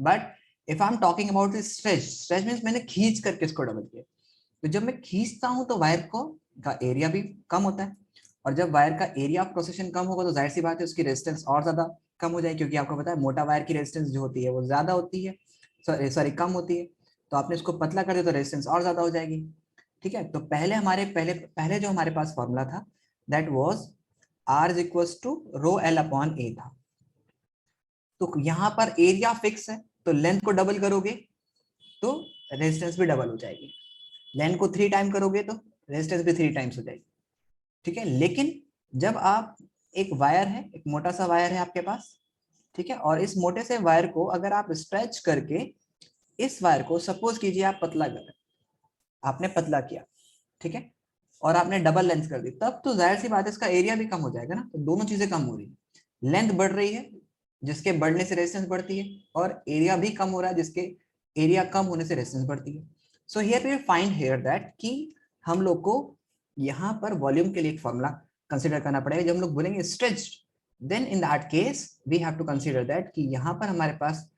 But if I am talking about stretch, stretch means मैंने खींच करके इसको डबल किया, तो जब मैं खींचता हूं तो वायर को का एरिया भी कम होता है, और जब वायर का एरिया ऑफ क्रॉस सेक्शन कम होगा तो जाहिर सी बात है उसकी रेजिस्टेंस और ज्यादा कम हो जाएगी, क्योंकि आपको पता है मोटा वायर की रेजिस्टेंस जो होती है वो ज्यादा होती है, सॉरी कम होती है, तो आपने इसको पतला कर दिया तो रेजिस्टेंस और ज्यादा हो जाएगी। ठीक है, तो पहले हमारे पहले पहले जो हमारे पास फॉर्मूला था that was R is equal to rho L upon a था, तो यहाँ पर एरिया फिक्स है तो लेंथ को डबल करोगे तो रेजिस्टेंस भी डबल हो जाएगी, लेंथ को 3 टाइम करोगे तो रेजिस्टेंस भी 3 टाइम्स हो जाएगी। ठीक है, लेकिन जब आप एक वायर है, एक मोटा सा वायर है आपके पास, ठीक है, और इस मोटे से वायर को अगर आप स्ट्रेच करके इस वायर को सपोज कीजिए आप पतला कर, आपने पतला किया, ठीक है, और आपने डबल लेंथ कर दी, तब तो जाहिर सी बात है इसका एरिया भी कम हो जाएगा ना, तो दोनों चीजें कम हो रही है, लेंथ बढ़ रही है जिसके बढ़ने से रेजिस्टेंस बढ़ती है, और एरिया भी कम हो रहा है जिसके एरिया कम होने से रेजिस्टेंस बढ़ती है। So here we find here that कि हम लोग को यहाँ पर वॉल्यूम के लिए एक फॉर्मूला कंसीडर करना पड़ेगा, जब हम लोग बोलेंगे stretched, then in that case we have to consider that कि यहाँ पर हमारे पास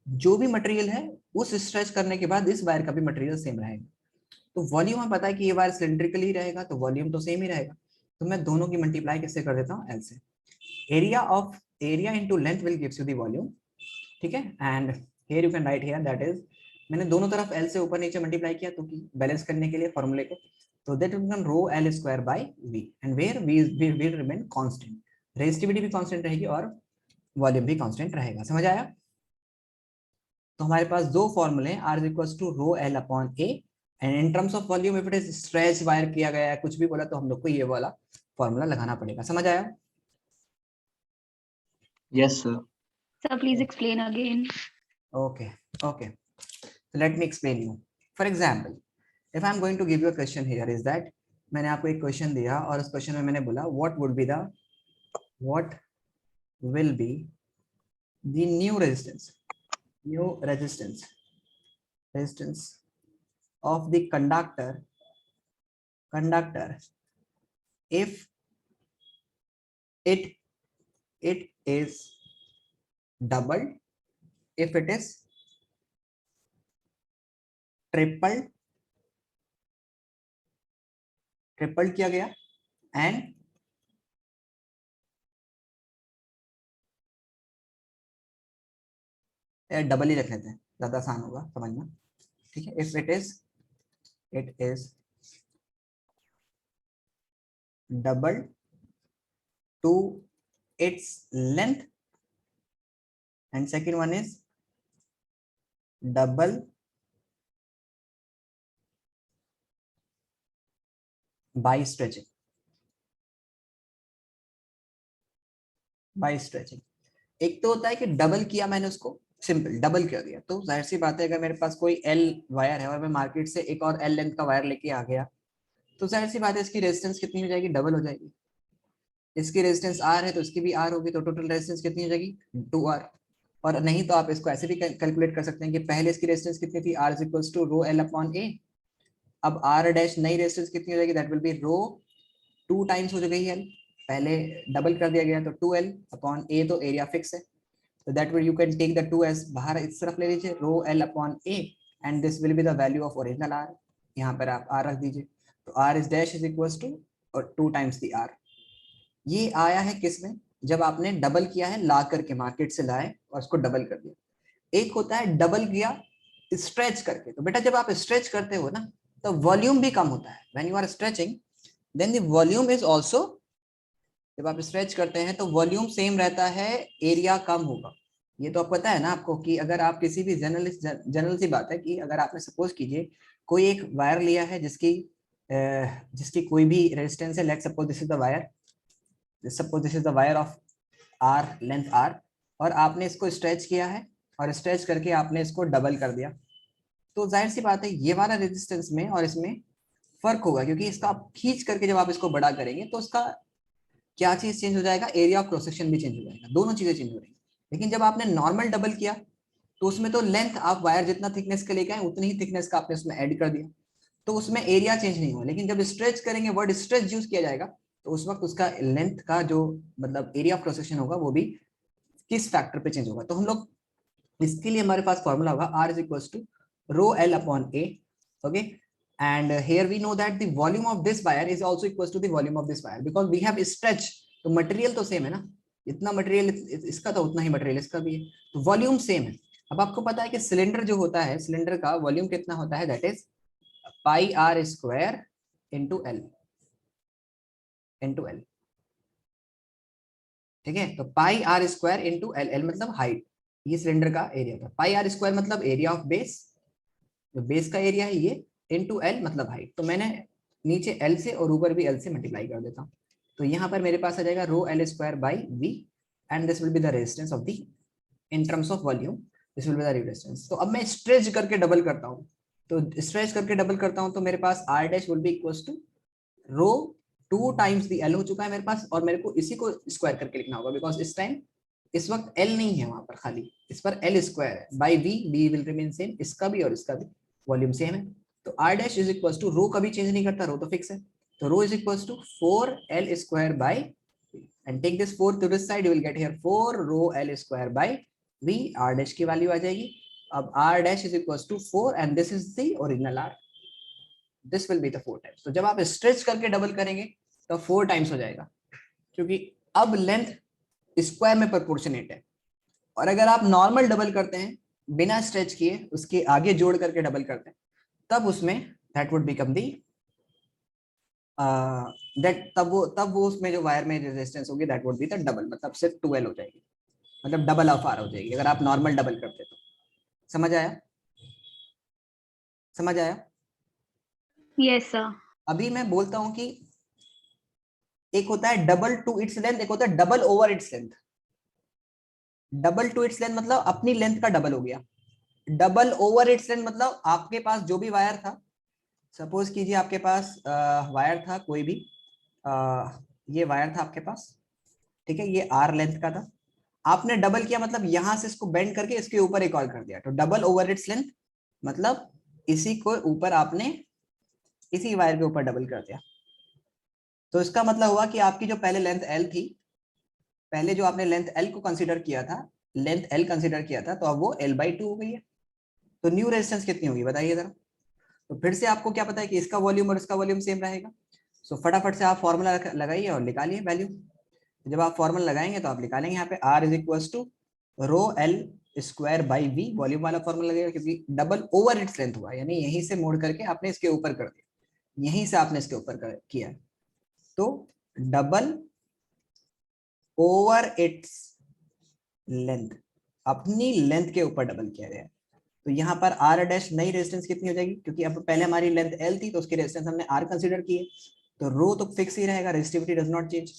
जो भी मटेरियल है उस स्ट्रेच करने के बाद इस वायर का भी मटेरियल सेम रहेगा, तो वॉल्यूम हमें पता है कि ये वायर सिलिंड्रिकल ही रहेगा तो वॉल्यूम तो सेम ही रहेगा, तो मैं दोनों की मल्टीप्लाई किससे कर देता हूँ, एल से, area into length will gives you the volume. ठीक है, and here you can write here that is, मैंने दोनों तरफ एल से ऊपर नीचे मल्टीप्लाई किया तो कि बैलेंस करने के लिए फॉर्मूले को, तो that will become rho L square by V, and where we will remain constant, resistivity भी कांस्टेंट रहेगी और वॉल्यूम भी कांस्टेंट रहेगा। समझ आया? तो हमारे पास दो फॉर्मूले हैं, R is equal to rho L upon A, and in terms of volume if it is stretch wire किया गया है कुछ भी बोला तो हम लोग को ये वाला फॉर्मूला लगाना पड़ेगा। समझ आया? Yes, sir. Sir, please explain again. Okay, okay. So let me explain you. For example, if I am going to give you a question here is that मैंने आपको एक क्वेश्चन दिया और उस क्वेश्चन में मैंने बोला what will be the new resistance of the conductor if it is doubled, if it is tripled किया गया, एंड डबल ही रख लेते हैं ज्यादा आसान होगा समझना। ठीक है, if it is double to its length, and second one is double by stretching. एक तो होता है कि डबल किया मैंने, उसको सिंपल डबल कर दिया, तो जाहिर सी बात है अगर मेरे पास कोई एल वायर है और मैं मार्केट से एक और एल लेंथ का वायर लेके आ गया तो जाहिर सी बात है इसकी रेजिस्टेंस कितनी हो जाएगी, डबल हो जाएगी। इसकी रेजिस्टेंस आर है तो इसकी भी आर होगी, तो टोटल रेजिस्टेंस कितनी हो जाएगी, 2R। और नहीं तो आप इसको ऐसे भी कैलकुलेट कर सकते हैं कि पहले इसकी रेजिस्टेंस कितनी थी, R is equals to rho L upon a, अब R डैश नई रेजिस्टेंस कितनी हो जाएगी, that will be rho 2 times हो गई एल, पहले डबल कर दिया गया तो 2L अपॉन ए, तो एरिया फिक्स है, तो that will you can take the 2 S बाहर इस तरफ ले लीजिए, rho L upon A, and this will be the value of original R, यहाँ पर आप R रख दीजिए, तो R is dash is equals to और 2 टाइम्स द R। ये आया है किसमें, जब आपने डबल किया है, ला करके मार्केट से लाए और उसको डबल कर दिया। एक होता है डबल किया स्ट्रेच करके, तो बेटा जब आप स्ट्रेच करते हो ना तो वॉल्यूम भी कम होता है, when you are stretching then the volume is also, जब आप स्ट्रेच करते हैं तो वॉल्यूम सेम रहता है, एरिया कम होगा। ये तो आपको पता है ना आपको कि अगर आप किसी भी जनरल सी बात है कि अगर आपने सपोज कीजिए कोई एक वायर लिया है जिसकी कोई भी रेजिस्टेंस है, let's suppose this is the wire, suppose this is the wire of R, length R, और आपने इसको स्ट्रेच किया है और स्ट्रेच करके आपने इसको डबल कर दिया, तो जाहिर सी बात है ये वाला रेजिस्टेंस में और इसमें फर्क होगा, क्योंकि इसका आप खींच करके जब आप इसको बड़ा करेंगे तो उसका क्या चीज चेंज हो जाएगा, एरिया ऑफ क्रॉस सेक्शन भी चेंज हो जाएगा, दोनों चीजें चेंज हो रही है। लेकिन जब आपने नॉर्मल डबल किया तो उसमें तो लेंथ आप वायर जितना थिकनेस का लेके आए उतनी ही थिकनेस का आपने उसमें ऐड कर दिया, तो उसमें एरिया चेंज नहीं हुआ। लेकिन जब स्ट्रेच करेंगे, वर्ड स्ट्रेच यूज किया जाएगा, तो उस वक्त उसका लेंथ का जो मतलब एरिया ऑफ क्रॉस सेक्शन होगा वो भी किस फैक्टर पे चेंज होगा। तो हम लोग इसके लिए हमारे पास फॉर्मूला होगा R is equals to rho L upon A. Okay, and here we know that the volume of this wire is also equals to the volume of this wire because we have stretch. तो material तो same है ना, इतना material इसका तो उतना ही material इसका भी है, तो वॉल्यूम सेम है। अब आपको पता है कि सिलेंडर जो होता है, सिलेंडर का वॉल्यूम कितना होता है, that is pi r square into l, ठीक है। तो pi r square into l, l मतलब हाइट, ये सिलेंडर का एरिया था। पाई आर स्क्वायर मतलब एरिया ऑफ बेस, जो बेस का एरिया है ये, इंटू एल मतलब हाइट। तो मैंने नीचे एल से और ऊपर भी एल से मल्टीप्लाई कर देता हूँ, तो यहाँ पर मेरे पास आ जाएगा rho L square by V, and this will be the resistance of the, in terms of volume this will be the resistance. तो अब मैं स्ट्रेच करके डबल करता हूँ, तो स्ट्रेच करके डबल करता हूँ तो मेरे पास R dash will be equals to rho 2 times the l हो चुका है मेरे पास, और मेरे को इसी को स्क्वायर करके लिखना होगा बिकॉज इस टाइम इस वक्त एल नहीं है वहां पर, खाली इस पर एल स्क्वायर है by V, V will remain same, इसका भी और इसका भी वॉल्यूम सेम है। तो R dash is equals to, rho कभी चेंज नहीं करता, रो तो फिक्स है, तो rho is equals to 4l square by, and take this 4 to this side, you will get here 4 rho L square by V, R dash की value आ जाएगी। अब R dash is equals to 4 and this is the original R, this will be the 4 times. तो जब आप stretch करके double करेंगे तो 4 टाइम्स हो जाएगा, क्योंकि अब लेंथ स्क्वायर में प्रोपोर्शनेट है। और अगर आप नॉर्मल डबल करते हैं बिना स्ट्रेच किए, उसके आगे जोड़ करके डबल करते हैं, तब उसमें that would become the that, तब वो उसमें जो वायर में रेजिस्टेंस होगी that would be the double, मतलब सिर्फ 12 हो जाएगी, मतलब डबल ऑफ आर हो जाएगी अगर आप नॉर्मल डबल करते तो। समझ आया, समझ आया? Yes, sir. अभी मैं बोलता हूं कि एक होता है डबल टू इट्स लेंथ, एक होता है double over its length. Double to its length मतलब अपनी लेंथ का डबल हो गया, डबल ओवर इट्स लेंथ मतलब आपके पास जो भी वायर था, सपोज कीजिए आपके पास वायर था कोई भी, ये वायर था आपके पास, ठीक है, ये आर लेंथ का था, आपने डबल किया मतलब यहां से इसको बेंड करके इसके ऊपर एक और कर दिया, तो डबल ओवर इट्स लेंथ मतलब इसी को ऊपर आपने इसी वायर के ऊपर डबल कर दिया। तो इसका मतलब हुआ कि आपकी जो पहले लेंथ एल थी, पहले जो आपने लेंथ एल को कंसीडर किया था, लेंथ एल कंसीडर किया था, तो अब वो l/2 हो गई है। तो न्यू रेजिस्टेंस कितनी होगी बताइए जरा। तो फिर से आपको क्या पता है कि इसका वॉल्यूम और इसका वॉल्यूम सेम रहेगा, सो फटाफट से आप फॉर्मूला लगाइए और निकालिए वैल्यू। जब आप फॉर्मूला लगाएंगे तो आप निकालेंगे यहाँ पे R is equals to rho L square by V, volume वाला फॉर्मूला लगेगा क्योंकि डबल ओवर इट्स लेंथ हुआ, यानी यहीं से मोड़ करके आपने इसके ऊपर कर दिया, यहीं से आपने इसके ऊपर किया, तो डबल ओवर इट्स लेंथ, अपनी लेंथ के ऊपर डबल किया गया। तो यहाँ पर आर डैश नई रेजिस्टेंस कितनी हो जाएगी, क्योंकि अब पहले हमारी लेंथ एल थी तो उसकी रेजिस्टेंस हमने आर कंसीडर की है, तो रो तो फिक्स ही रहेगा, resistivity does not change.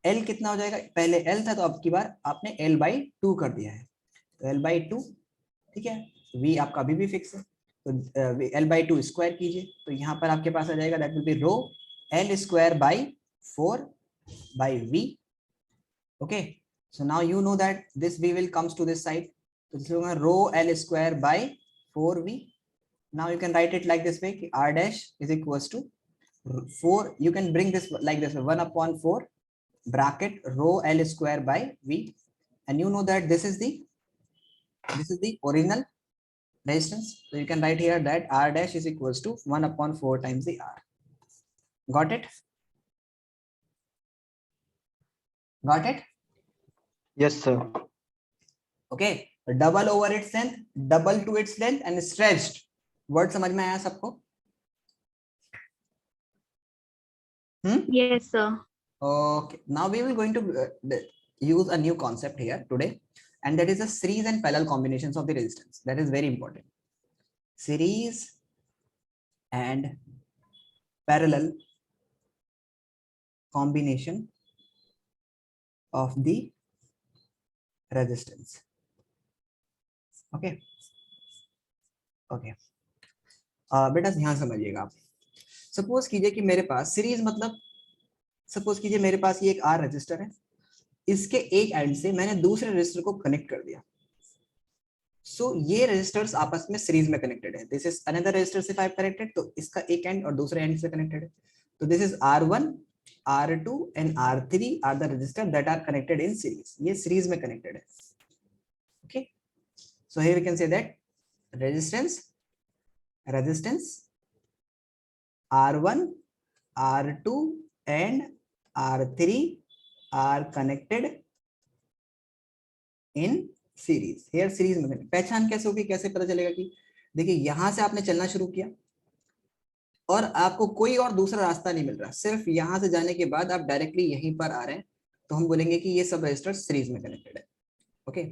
L कितना हो जाएगा, पहले एल था तो अब की बार आपने l/2 कर दिया है, तो l/2, ठीक है, v आपका अभी भी फिक्स है, तो l/2 स्क्वायर कीजिए, तो यहाँ पर आपके पास आ जाएगा that will be rho L square by 4 by V. Okay, so now you know that this v will comes to this side, so this will be rho l square by 4v. Now you can write it like this way, r dash is equals to 4, you can bring this like this, 1/4 bracket rho l square by v, and you know that this is the original resistance, so you can write here that r dash is equals to 1/4 times the r. Got it? Got it? Yes, sir. Okay, double over its length, double to its length and stretched. Word समझ में आया सबको? Yes, sir. Okay, now we will going to use a new concept here today, and that is a series and parallel combinations of the resistance. That is very important. Series and parallel combination of the resistance. Okay. Okay. बेटा ध्यान समझिएगा आप। Suppose कीजिए कि मेरे पास series मतलब, suppose कीजिए मेरे पास ये एक आर रजिस्टर है, इसके एक एंड से मैंने दूसरे रजिस्टर को कनेक्ट कर दिया, सो ये रजिस्टर्स आपस में सीरीज में कनेक्टेड है। दिस इज अनदर रजिस्टर से 5 कनेक्टेड, तो इसका एक एंड और दूसरे एंड से कनेक्टेड है, तो this is R1 R2 and R3 are the register that are connected in series, ये सीरीज में कनेक्टेड है। Okay, So here we can say that resistance R1, R2 and R3 are connected in series. Here series में पहचान कैसे होगी, कैसे पता चलेगा कि देखिए यहां से आपने चलना शुरू किया और आपको कोई और दूसरा रास्ता नहीं मिल रहा, सिर्फ यहां से जाने के बाद आप डायरेक्टली यहीं पर आ रहे हैं, तो हम बोलेंगे कि ये सब रजिस्टर सीरीज में कनेक्टेड है। ओके,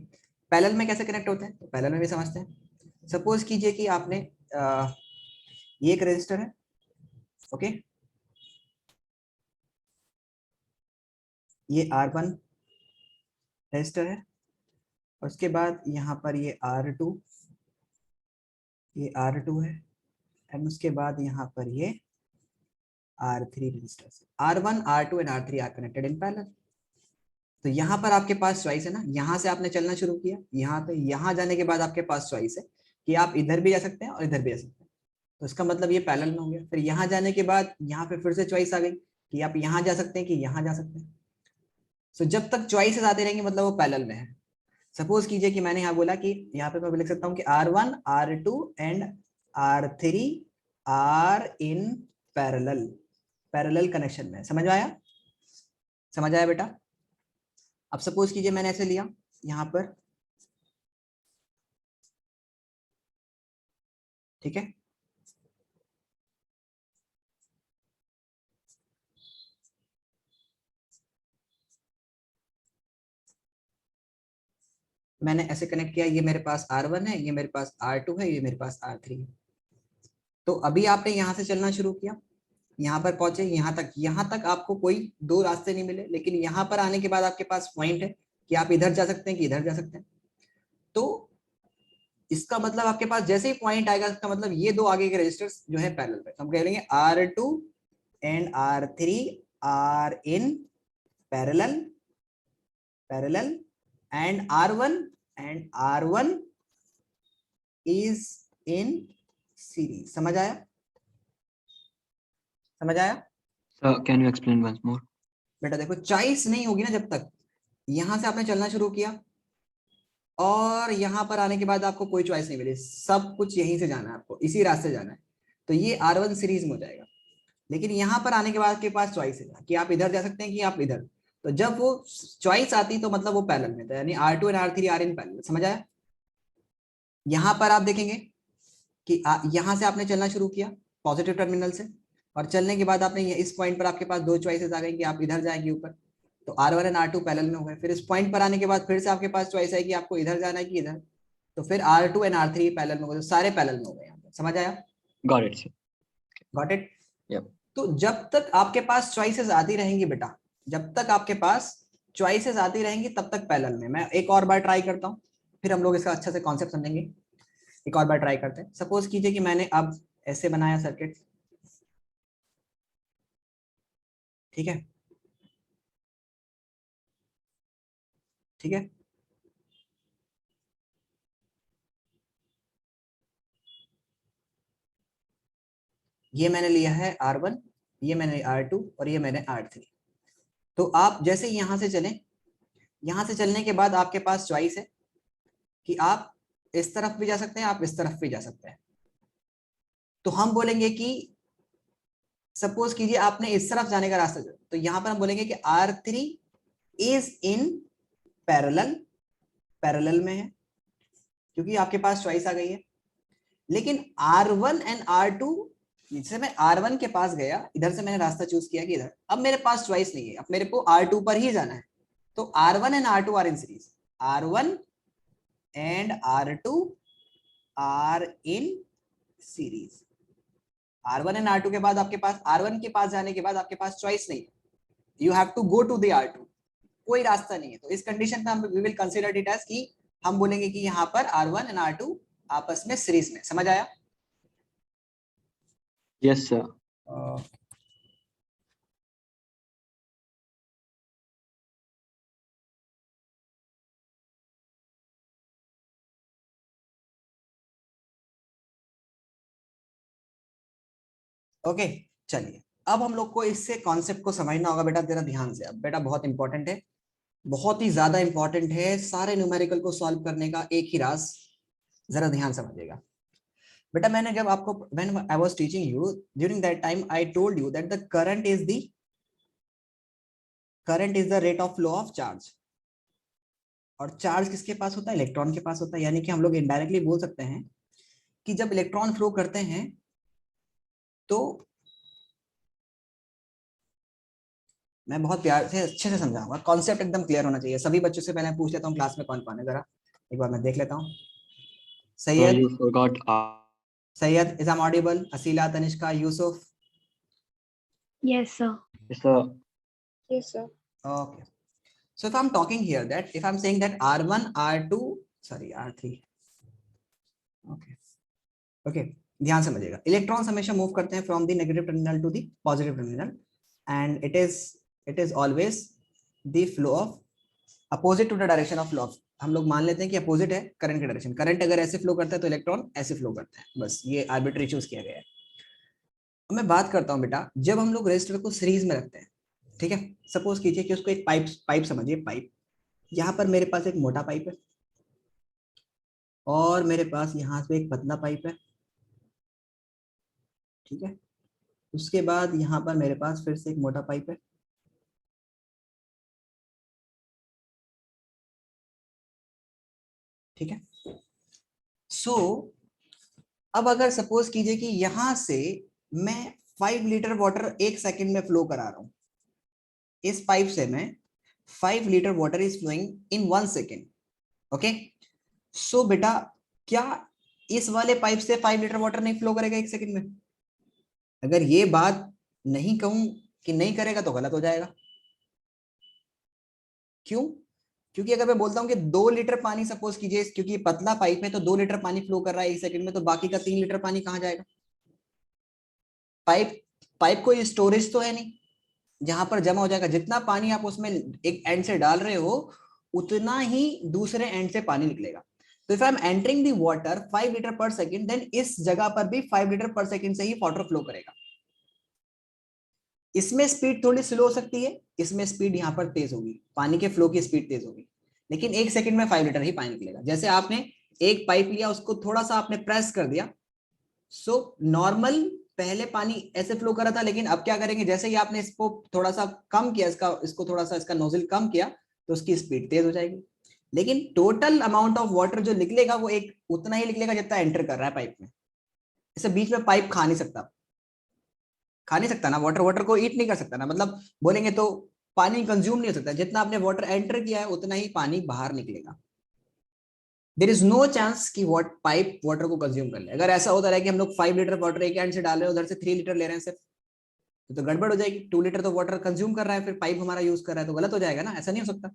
पैरेलल में कैसे कनेक्ट होते हैं, तो पैरेलल में भी समझते हैं। सपोज कीजिए कि आपने ये एक रजिस्टर है, ओके, ये R1 रजिस्टर है, और उसके बाद यहाँ पर ये R2, ये R2 है, एंड उसके बाद यहाँ पर ये R3 registers. R1, R2 and R3 are connected in parallel. तो यहाँ पर आपके पास चॉइस है ना, यहाँ से आपने चलना शुरू किया, यहाँ पे यहाँ जाने के बाद आपके पास चॉइस है कि आप इधर भी जा सकते हैं और इधर भी जा सकते हैं, तो इसका मतलब ये पैरेलल में हो गया। फिर यहाँ जाने के बाद यहाँ पे फिर से चॉइस आ गई कि आप यहाँ जा सकते हैं कि यहाँ जा सकते हैं। सो जब तक चॉइसेस आते रहेंगे मतलब वो पैरेलल में है। सपोज कीजिए कि मैंने यहाँ बोला कि यहाँ पे मैं लिख सकता हूँ कि R1, R2 and R3 are in parallel connection में। समझ आया, समझ आया बेटा? अब सपोज कीजिए मैंने ऐसे लिया यहाँ पर, ठीक है, मैंने ऐसे कनेक्ट किया, ये मेरे पास R1 है, ये मेरे पास R2 है, ये मेरे पास R3 है। तो अभी आपने यहाँ से चलना शुरू किया, यहाँ पर पहुंचे, यहाँ तक आपको कोई दो रास्ते नहीं मिले, लेकिन यहाँ पर आने के बाद आपके पास पॉइंट है कि आप इधर जा सकते हैं कि इधर जा सकते हैं। तो इसका मतलब आपके पास जैसे ही पॉइंट आएगा, इसका मतलब ये दो आगे के रजिस्टर्स जो है पैरेलल पे, हम कह लेंगे R2 and R3 are in parallel and R1 is in series. समझ आया? समझ आया? Sir, can you explain once more? बेटा देखो, चॉइस नहीं होगी ना जब तक, यहां से आपने चलना शुरू किया और यहां पर आने के बाद आपको कोई चॉइस नहीं मिली, सब कुछ यहीं से जाना है, आपको इसी रास्ते जाना है, तो ये R1 सीरीज में हो जाएगा। लेकिन यहाँ पर आने के बाद आपके पास चॉइस है कि आप इधर जा सकते हैं कि आप इधर, तो जब वो चॉइस आती तो मतलब वो पैरेलल में था, यानी R2 and R3 are in parallel. समझ आया? यहाँ पर आप देखेंगे कि यहाँ से आपने चलना शुरू किया पॉजिटिव टर्मिनल से, और चलने के बाद आपने इस पॉइंट पर आपके पास दो चॉइसेस आ गई कि आप इधर जाएंगे ऊपर, तो R1 एंड R2 पैरेलल में हो गए। फिर इस पॉइंट पर आने के बाद फिर से आपके पास चॉइस है कि आपको इधर जाना है कि इधर, तो फिर R2 एंड R3 पैरेलल में हो गए, सारे पैरेलल में हो गए यहाँ पर। समझ आया? Got it, sir. Got it? Yep. तो जब तक आपके पास चॉइसेस आती रहेंगी बेटा, जब तक आपके पास चॉइसेस आती रहेंगी तब तक पैरेलल में। मैं एक और बार ट्राई करता हूँ, फिर हम लोग इसका अच्छे से कॉन्सेप्ट समझेंगे। एक और बार ट्राई करते हैं। सपोज कीजिए कि मैंने अब ऐसे बनाया सर्किट, ठीक है, ठीक है, ये मैंने लिया है R1, ये मैंने R2 और ये मैंने R3। तो आप जैसे यहां से चलें, यहां से चलने के बाद आपके पास चॉइस है कि आप इस तरफ भी जा सकते हैं, आप इस तरफ भी जा सकते हैं। तो हम बोलेंगे कि सपोज कीजिए आपने इस तरफ जाने का रास्ता चुना, तो यहां पर हम बोलेंगे कि R3 इज इन पैरेलल में है, क्योंकि आपके पास चॉइस आ गई है। लेकिन R1 एंड R2, जैसे मैं R1 के पास गया, इधर से मैंने रास्ता चूज किया कि इधर, अब मेरे पास चॉइस नहीं है, अब मेरे को R2 पर ही जाना है, तो R1 and R2 are in series, R1 and R2 are in series. R1 and R2 के बाद आपके पास, R1 के पास जाने के बाद आपके पास चॉइस नहीं है, you have to go to the R2, कोई रास्ता नहीं है। तो इस कंडीशन में हम we will consider it as कि हम बोलेंगे कि यहाँ पर R1 एंड R2 आपस में सीरीज में। समझ आया? Yes, sir. ओके, चलिए अब हम लोग को इससे कॉन्सेप्ट को समझना होगा बेटा, तेरा ध्यान से। अब बेटा बहुत इंपॉर्टेंट है, बहुत ही ज्यादा इंपॉर्टेंट है। सारे न्यूमेरिकल को सॉल्व करने का एक ही राज, जरा ध्यान समझिएगा बेटा, मैंने जब आपको when I was teaching you, during that time I told you that the current is the rate of flow of charge. और चार्ज किसके पास होता है? इलेक्ट्रॉन के पास होता है। यानी कि हम लोग इनडायरेक्टली बोल सकते हैं कि जब इलेक्ट्रॉन फ्लो करते हैं तो मैं बहुत प्यार से अच्छे से समझाऊंगा, कॉन्सेप्ट एकदम क्लियर होना चाहिए। सभी बच्चों से पहले पूछ लेता हूँ क्लास में कौन कौन है, जरा एक बार मैं देख लेता हूँ। Sir, Syed, you forgot. Syed, is am audible? असीला, Tanishka, Yusuf? Yes, sir. Yes, sir. Yes, sir. Okay. So if I'm talking here that if I'm saying that R1, R2, sorry R3, okay, ध्यान समझिएगा। इलेक्ट्रॉन्स हमेशा मूव करते हैं from the negative terminal to the positive terminal, and it is always the flow of opposite to the direction of flow of. हम लोग मान लेते हैं कि अपोजिट है करंट की डायरेक्शन। करंट अगर ऐसे फ्लो करता है तो इलेक्ट्रॉन ऐसे फ्लो करते हैं, बस ये आर्बिट्री चूज किया गया है। मैं बात करता हूँ बेटा, जब हम लोग रेजिस्टर को सीरीज में रखते हैं, ठीक है, सपोज कीजिए कि उसको एक पाइप समझिए, पाइप। यहाँ पर मेरे पास एक मोटा पाइप है और मेरे पास यहाँ पे एक पतला पाइप है, ठीक है। उसके बाद यहाँ पर मेरे पास फिर से एक मोटा पाइप है, ठीक है। सो अब अगर सपोज कीजिए कि यहां से मैं 5 लीटर वाटर 1 सेकंड में फ्लो करा रहा हूं, इस पाइप से मैं 5 litre water is flowing in 1 second, okay. So बेटा, क्या इस वाले पाइप से 5 लीटर वाटर नहीं फ्लो करेगा 1 सेकेंड में? अगर ये बात नहीं कहूं कि नहीं करेगा तो गलत हो जाएगा। क्यों? क्योंकि अगर मैं बोलता हूं कि 2 लीटर पानी सपोज कीजिए, क्योंकि पतला पाइप है तो 2 लीटर पानी फ्लो कर रहा है 1 सेकंड में, तो बाकी का 3 लीटर पानी कहां जाएगा? पाइप कोई स्टोरेज तो है नहीं जहां पर जमा हो जाएगा। जितना पानी आप उसमें एक एंड से डाल रहे हो उतना ही दूसरे एंड से पानी निकलेगा। तो if I am entering the water 5 litre पर सेकंड, देन इस जगह पर भी 5 लीटर पर सेकंड से ही वाटर फ्लो करेगा। इसमें स्पीड थोड़ी स्लो हो सकती है, इसमें स्पीड यहाँ पर तेज होगी, पानी के फ्लो की स्पीड तेज होगी, लेकिन 1 सेकंड में 5 लीटर ही पानी निकलेगा। जैसे आपने एक पाइप लिया, उसको थोड़ा सा आपने प्रेस कर दिया, सो नॉर्मल पहले पानी ऐसे फ्लो कर रहा था, लेकिन अब क्या करेंगे, जैसे ही आपने इसको थोड़ा सा कम किया, इसको थोड़ा सा इसका नोजल कम किया, तो उसकी स्पीड तेज हो जाएगी। लेकिन टोटल अमाउंट ऑफ वाटर जो निकलेगा वो एक उतना ही निकलेगा जितना एंटर कर रहा है पाइप में। इसे बीच में पाइप खा नहीं सकता ना, वाटर को ईट नहीं कर सकता ना, मतलब बोलेंगे तो पानी कंज्यूम नहीं हो सकता। जितना आपने वाटर एंटर किया है उतना ही पानी बाहर निकलेगा। देयर इज नो चांस कि पाइप वाटर को कंज्यूम कर ले। अगर ऐसा होता रहा कि हम लोग 5 लीटर वाटर एक एंड से डाल रहे हैं, उधर से 3 लीटर ले रहे हैं सिर्फ, तो गड़बड़ हो जाएगी। 2 लीटर तो वाटर कंज्यूम कर रहा है, फिर पाइप हमारा यूज कर रहा है, तो गलत हो जाएगा ना, ऐसा नहीं हो सकता।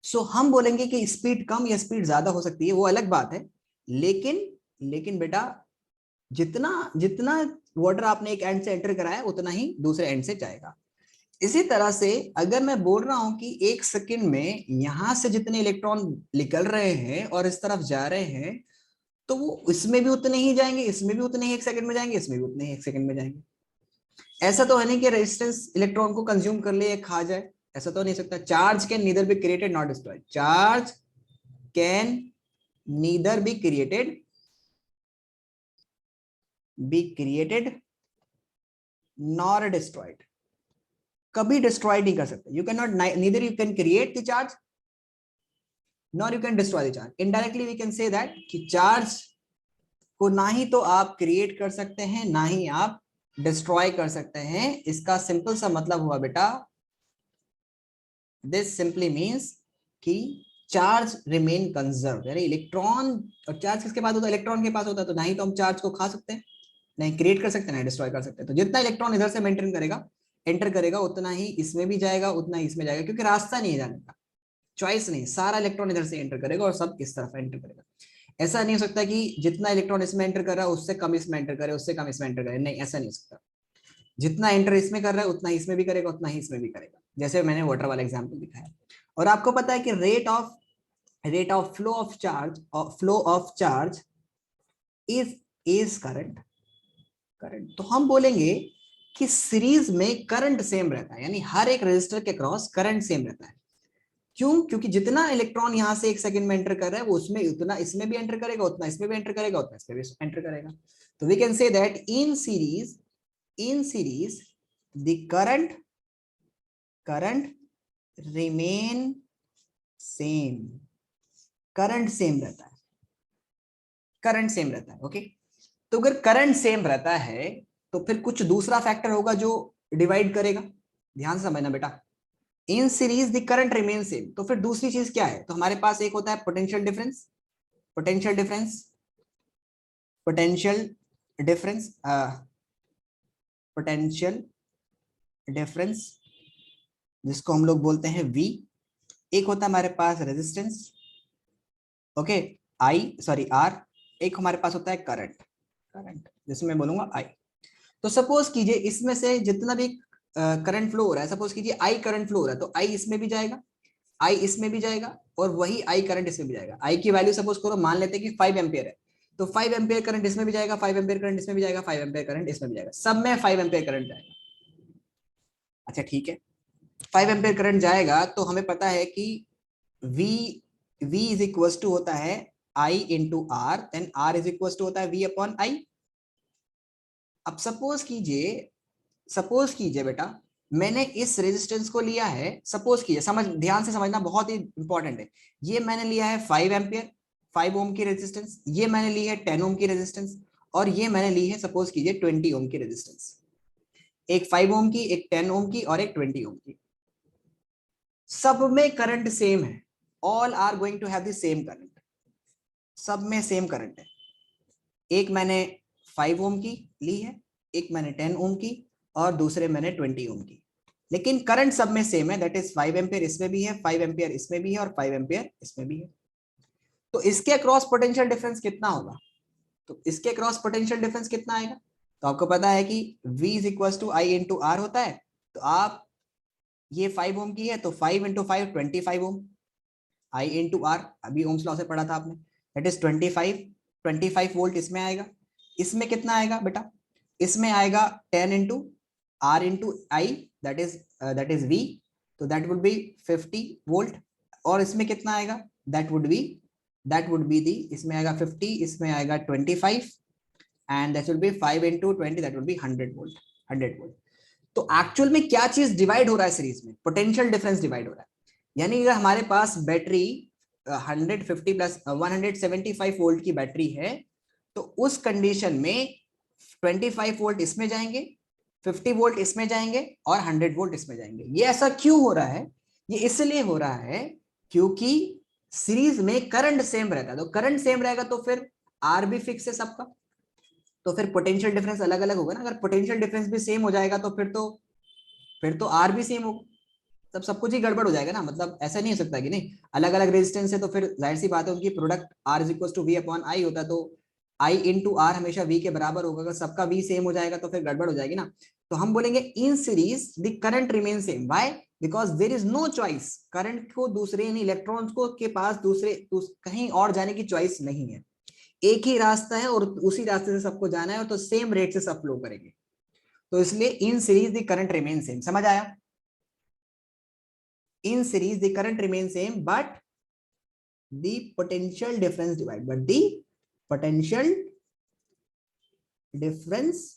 सो हम बोलेंगे कि स्पीड कम या स्पीड ज्यादा हो सकती है, वो अलग बात है, लेकिन बेटा जितना जितना वाटर आपने एक एंड से एंटर कराया उतना ही दूसरे एंड से जाएगा। इसी तरह से अगर मैं बोल रहा हूं कि 1 सेकंड में यहां से जितने इलेक्ट्रॉन निकल रहे हैं और इस तरफ जा रहे हैं, तो वो इसमें भी उतने ही जाएंगे, इसमें भी उतने ही 1 सेकंड में जाएंगे, इसमें भी उतने ही 1 सेकंड में जाएंगे। ऐसा तो है नहीं कि रेजिस्टेंस इलेक्ट्रॉन को कंज्यूम कर ले या खा जाए, ऐसा तो नहीं सकता। Charge can neither be created not destroyed, charge can neither be created nor destroyed. कभी डिस्ट्रॉय नहीं कर सकते। You can not, neither you can create the charge nor you can destroy the charge. Indirectly we can say that कि charge को ना ही तो आप create कर सकते हैं ना ही आप डिस्ट्रॉय कर सकते हैं। इसका सिंपल सा मतलब हुआ बेटा, दिस सिंपली मीन्स कि चार्ज रिमेन कंजर्व। यानी इलेक्ट्रॉन और चार्ज किसके पास होता है? इलेक्ट्रॉन के पास होता है। तो ना ही तो हम चार्ज को खा सकते हैं, नहीं क्रिएट कर सकते, नहीं डिस्ट्रॉय कर सकते। तो जितना इलेक्ट्रॉन इधर से एंटर करेगा उतना ही इसमें भी जाएगा, उतना ही इसमें जाएगा, क्योंकि रास्ता नहीं है जाने का, चॉइस नहीं। सारा इलेक्ट्रॉन इधर से एंटर करेगा और सब इस तरफ एंटर करेगा। ऐसा नहीं हो सकता कि जितना इलेक्ट्रॉन इसमें एंटर कर रहा है उससे कम इसमें एंटर करे, उससे कम इसमें एंटर करे, नहीं, ऐसा नहीं हो सकता। जितना एंटर इसमें कर रहा है उतना ही इसमें भी करेगा, उतना ही इसमें भी करेगा, जैसे मैंने वाटर वाला एग्जाम्पल दिखाया। और आपको पता है कि rate of flow of charge is current. तो हम बोलेंगे कि सीरीज में करंट सेम रहता है, यानी हर एक रेजिस्टर के क्रॉस करंट सेम रहता है। क्यों? क्योंकि जितना इलेक्ट्रॉन यहाँ से 1 सेकंड में एंटर कर रहा है वो उसमें उतना इसमें भी एंटर करेगा, उतना इसमें भी एंटर करेगा, उतना इसमें भी एंटर करेगा। तो we can say that in series the current remain same, current same रहता है, करंट सेम रहता है। ओके, तो अगर करंट सेम रहता है तो फिर कुछ दूसरा फैक्टर होगा जो डिवाइड करेगा। ध्यान से समझना बेटा, इन series the current remain same, तो फिर दूसरी चीज क्या है? तो हमारे पास एक होता है potential difference, potential difference, potential difference, potential difference जिसको हम लोग बोलते हैं V। एक होता है हमारे पास रेजिस्टेंस, ओके, R। एक हमारे पास होता है करंट, जिसमें मैं बोलूंगा I। तो सपोज कीजिए इसमें से जितना भी करंट फ्लो हो रहा है, सपोज कीजिए I करंट फ्लो हो रहा है, तो I इसमें भी जाएगा, I इसमें भी जाएगा, और वही I करंट इसमें भी जाएगा। I की वैल्यू सपोज करो, मान लेते हैं कि 5 एम्पियर है, तो 5 एम्पियर करंट इसमें भी जाएगा, 5 एम्पियर करंट इसमें भी जाएगा, 5 एम्पियर करंट इसमें भी जाएगा, सब में 5 एम्पियर करंट जाएगा। अच्छा ठीक है, 5 एम्पियर करंट जाएगा तो हमें पता है कि V इज इक्वल टू होता है I into R, then R is equal to होता है V अपॉन I। अब सपोज कीजिए बेटा मैंने इस रेजिस्टेंस को लिया है, सपोज कीजिए, समझ ध्यान से समझना, बहुत ही इंपॉर्टेंट है। ये मैंने लिया है 5 एम्पियर 5 ओम की रेजिस्टेंस, ये मैंने ली है 10 ओम की रेजिस्टेंस, और ये मैंने ली है सपोज कीजिए 20 ओम की रेजिस्टेंस। एक 5 ओम की, एक 10 ओम की, और एक 20 ओम की। सब में करंट सेम है, all are going to have the same current, सब में सेम करंट है। एक मैंने 5 ओम की ली है, एक मैंने 10 ओम की, और दूसरे मैंने 20 ओम की, लेकिन करंट सब में सेम है, दैट इज 5 एम्पियर इसमें भी है, 5 एम्पियर इसमें भी है, और 5 एम्पियर इसमें भी है। तो इसके अक्रॉस पोटेंशियल डिफरेंस कितना होगा? तो इसके अक्रॉस पोटेंशियल डिफरेंस कितना आएगा? तो आपको पता है कि V is equal to I into R होता है। तो आप ये 5 ओम की है तो 5 into 5 25 ohm, I into R, अभी ओम्स लॉ से पढ़ा था आपने, दैट इज 25 वोल्ट इसमें आएगा। इसमें कितना आएगा बेटा? इसमें आएगा 10 into R into I, that is V, तो दैट वुड बी 50 वोल्ट। और इसमें कितना आएगा? दैट वुड बी दी, इसमें आएगा 50, इसमें आएगा 25, and that will B 5 into 20, that will B 100 volt. तो एक्चुअल में क्या चीज डिवाइड हो रहा है सीरीज में? पोटेंशियल डिफरेंस डिवाइड हो रहा है। यानी अगर हमारे पास बैटरी 150 प्लस 175 वोल्ट की बैटरी है, तो उस कंडीशन में 25 वोल्ट इसमें जाएंगे, 50 वोल्ट इसमें जाएंगे, और 100 वोल्ट इसमें जाएंगे। ये ऐसा क्यों हो रहा है? ये इसलिए हो रहा है क्योंकि सीरीज में करंट सेम रहता है। तो करंट सेम रहेगा तो फिर आर भी फिक्स है सबका, तो फिर पोटेंशियल डिफरेंस अलग अलग होगा ना। अगर पोटेंशियल डिफरेंस भी सेम हो जाएगा तो फिर तो आर भी सेम होगा, तब सब कुछ ही गड़बड़ हो जाएगा ना। मतलब ऐसा नहीं हो सकता कि नहीं, अलग अलग रेजिस्टेंस है तो फिर जाहिर सी बात है उनकी product R is equal to V upon I होता है, तो I इंटू आर हमेशा V के बराबर होगा। अगर सबका V सेम हो जाएगा तो फिर गड़बड़ हो जाएगी ना। तो हम बोलेंगे in series the current remain same, why? Because there is no choice, current को दूसरे इलेक्ट्रॉन्स को के पास कहीं और जाने की चॉइस नहीं है, एक ही रास्ता है और उसी रास्ते से सबको जाना है, और तो सेम रेट से सब फ्लो करेंगे। तो इसलिए इन series the current remain same. समझ आया? इन series the current remain same but the potential difference divide, but the potential difference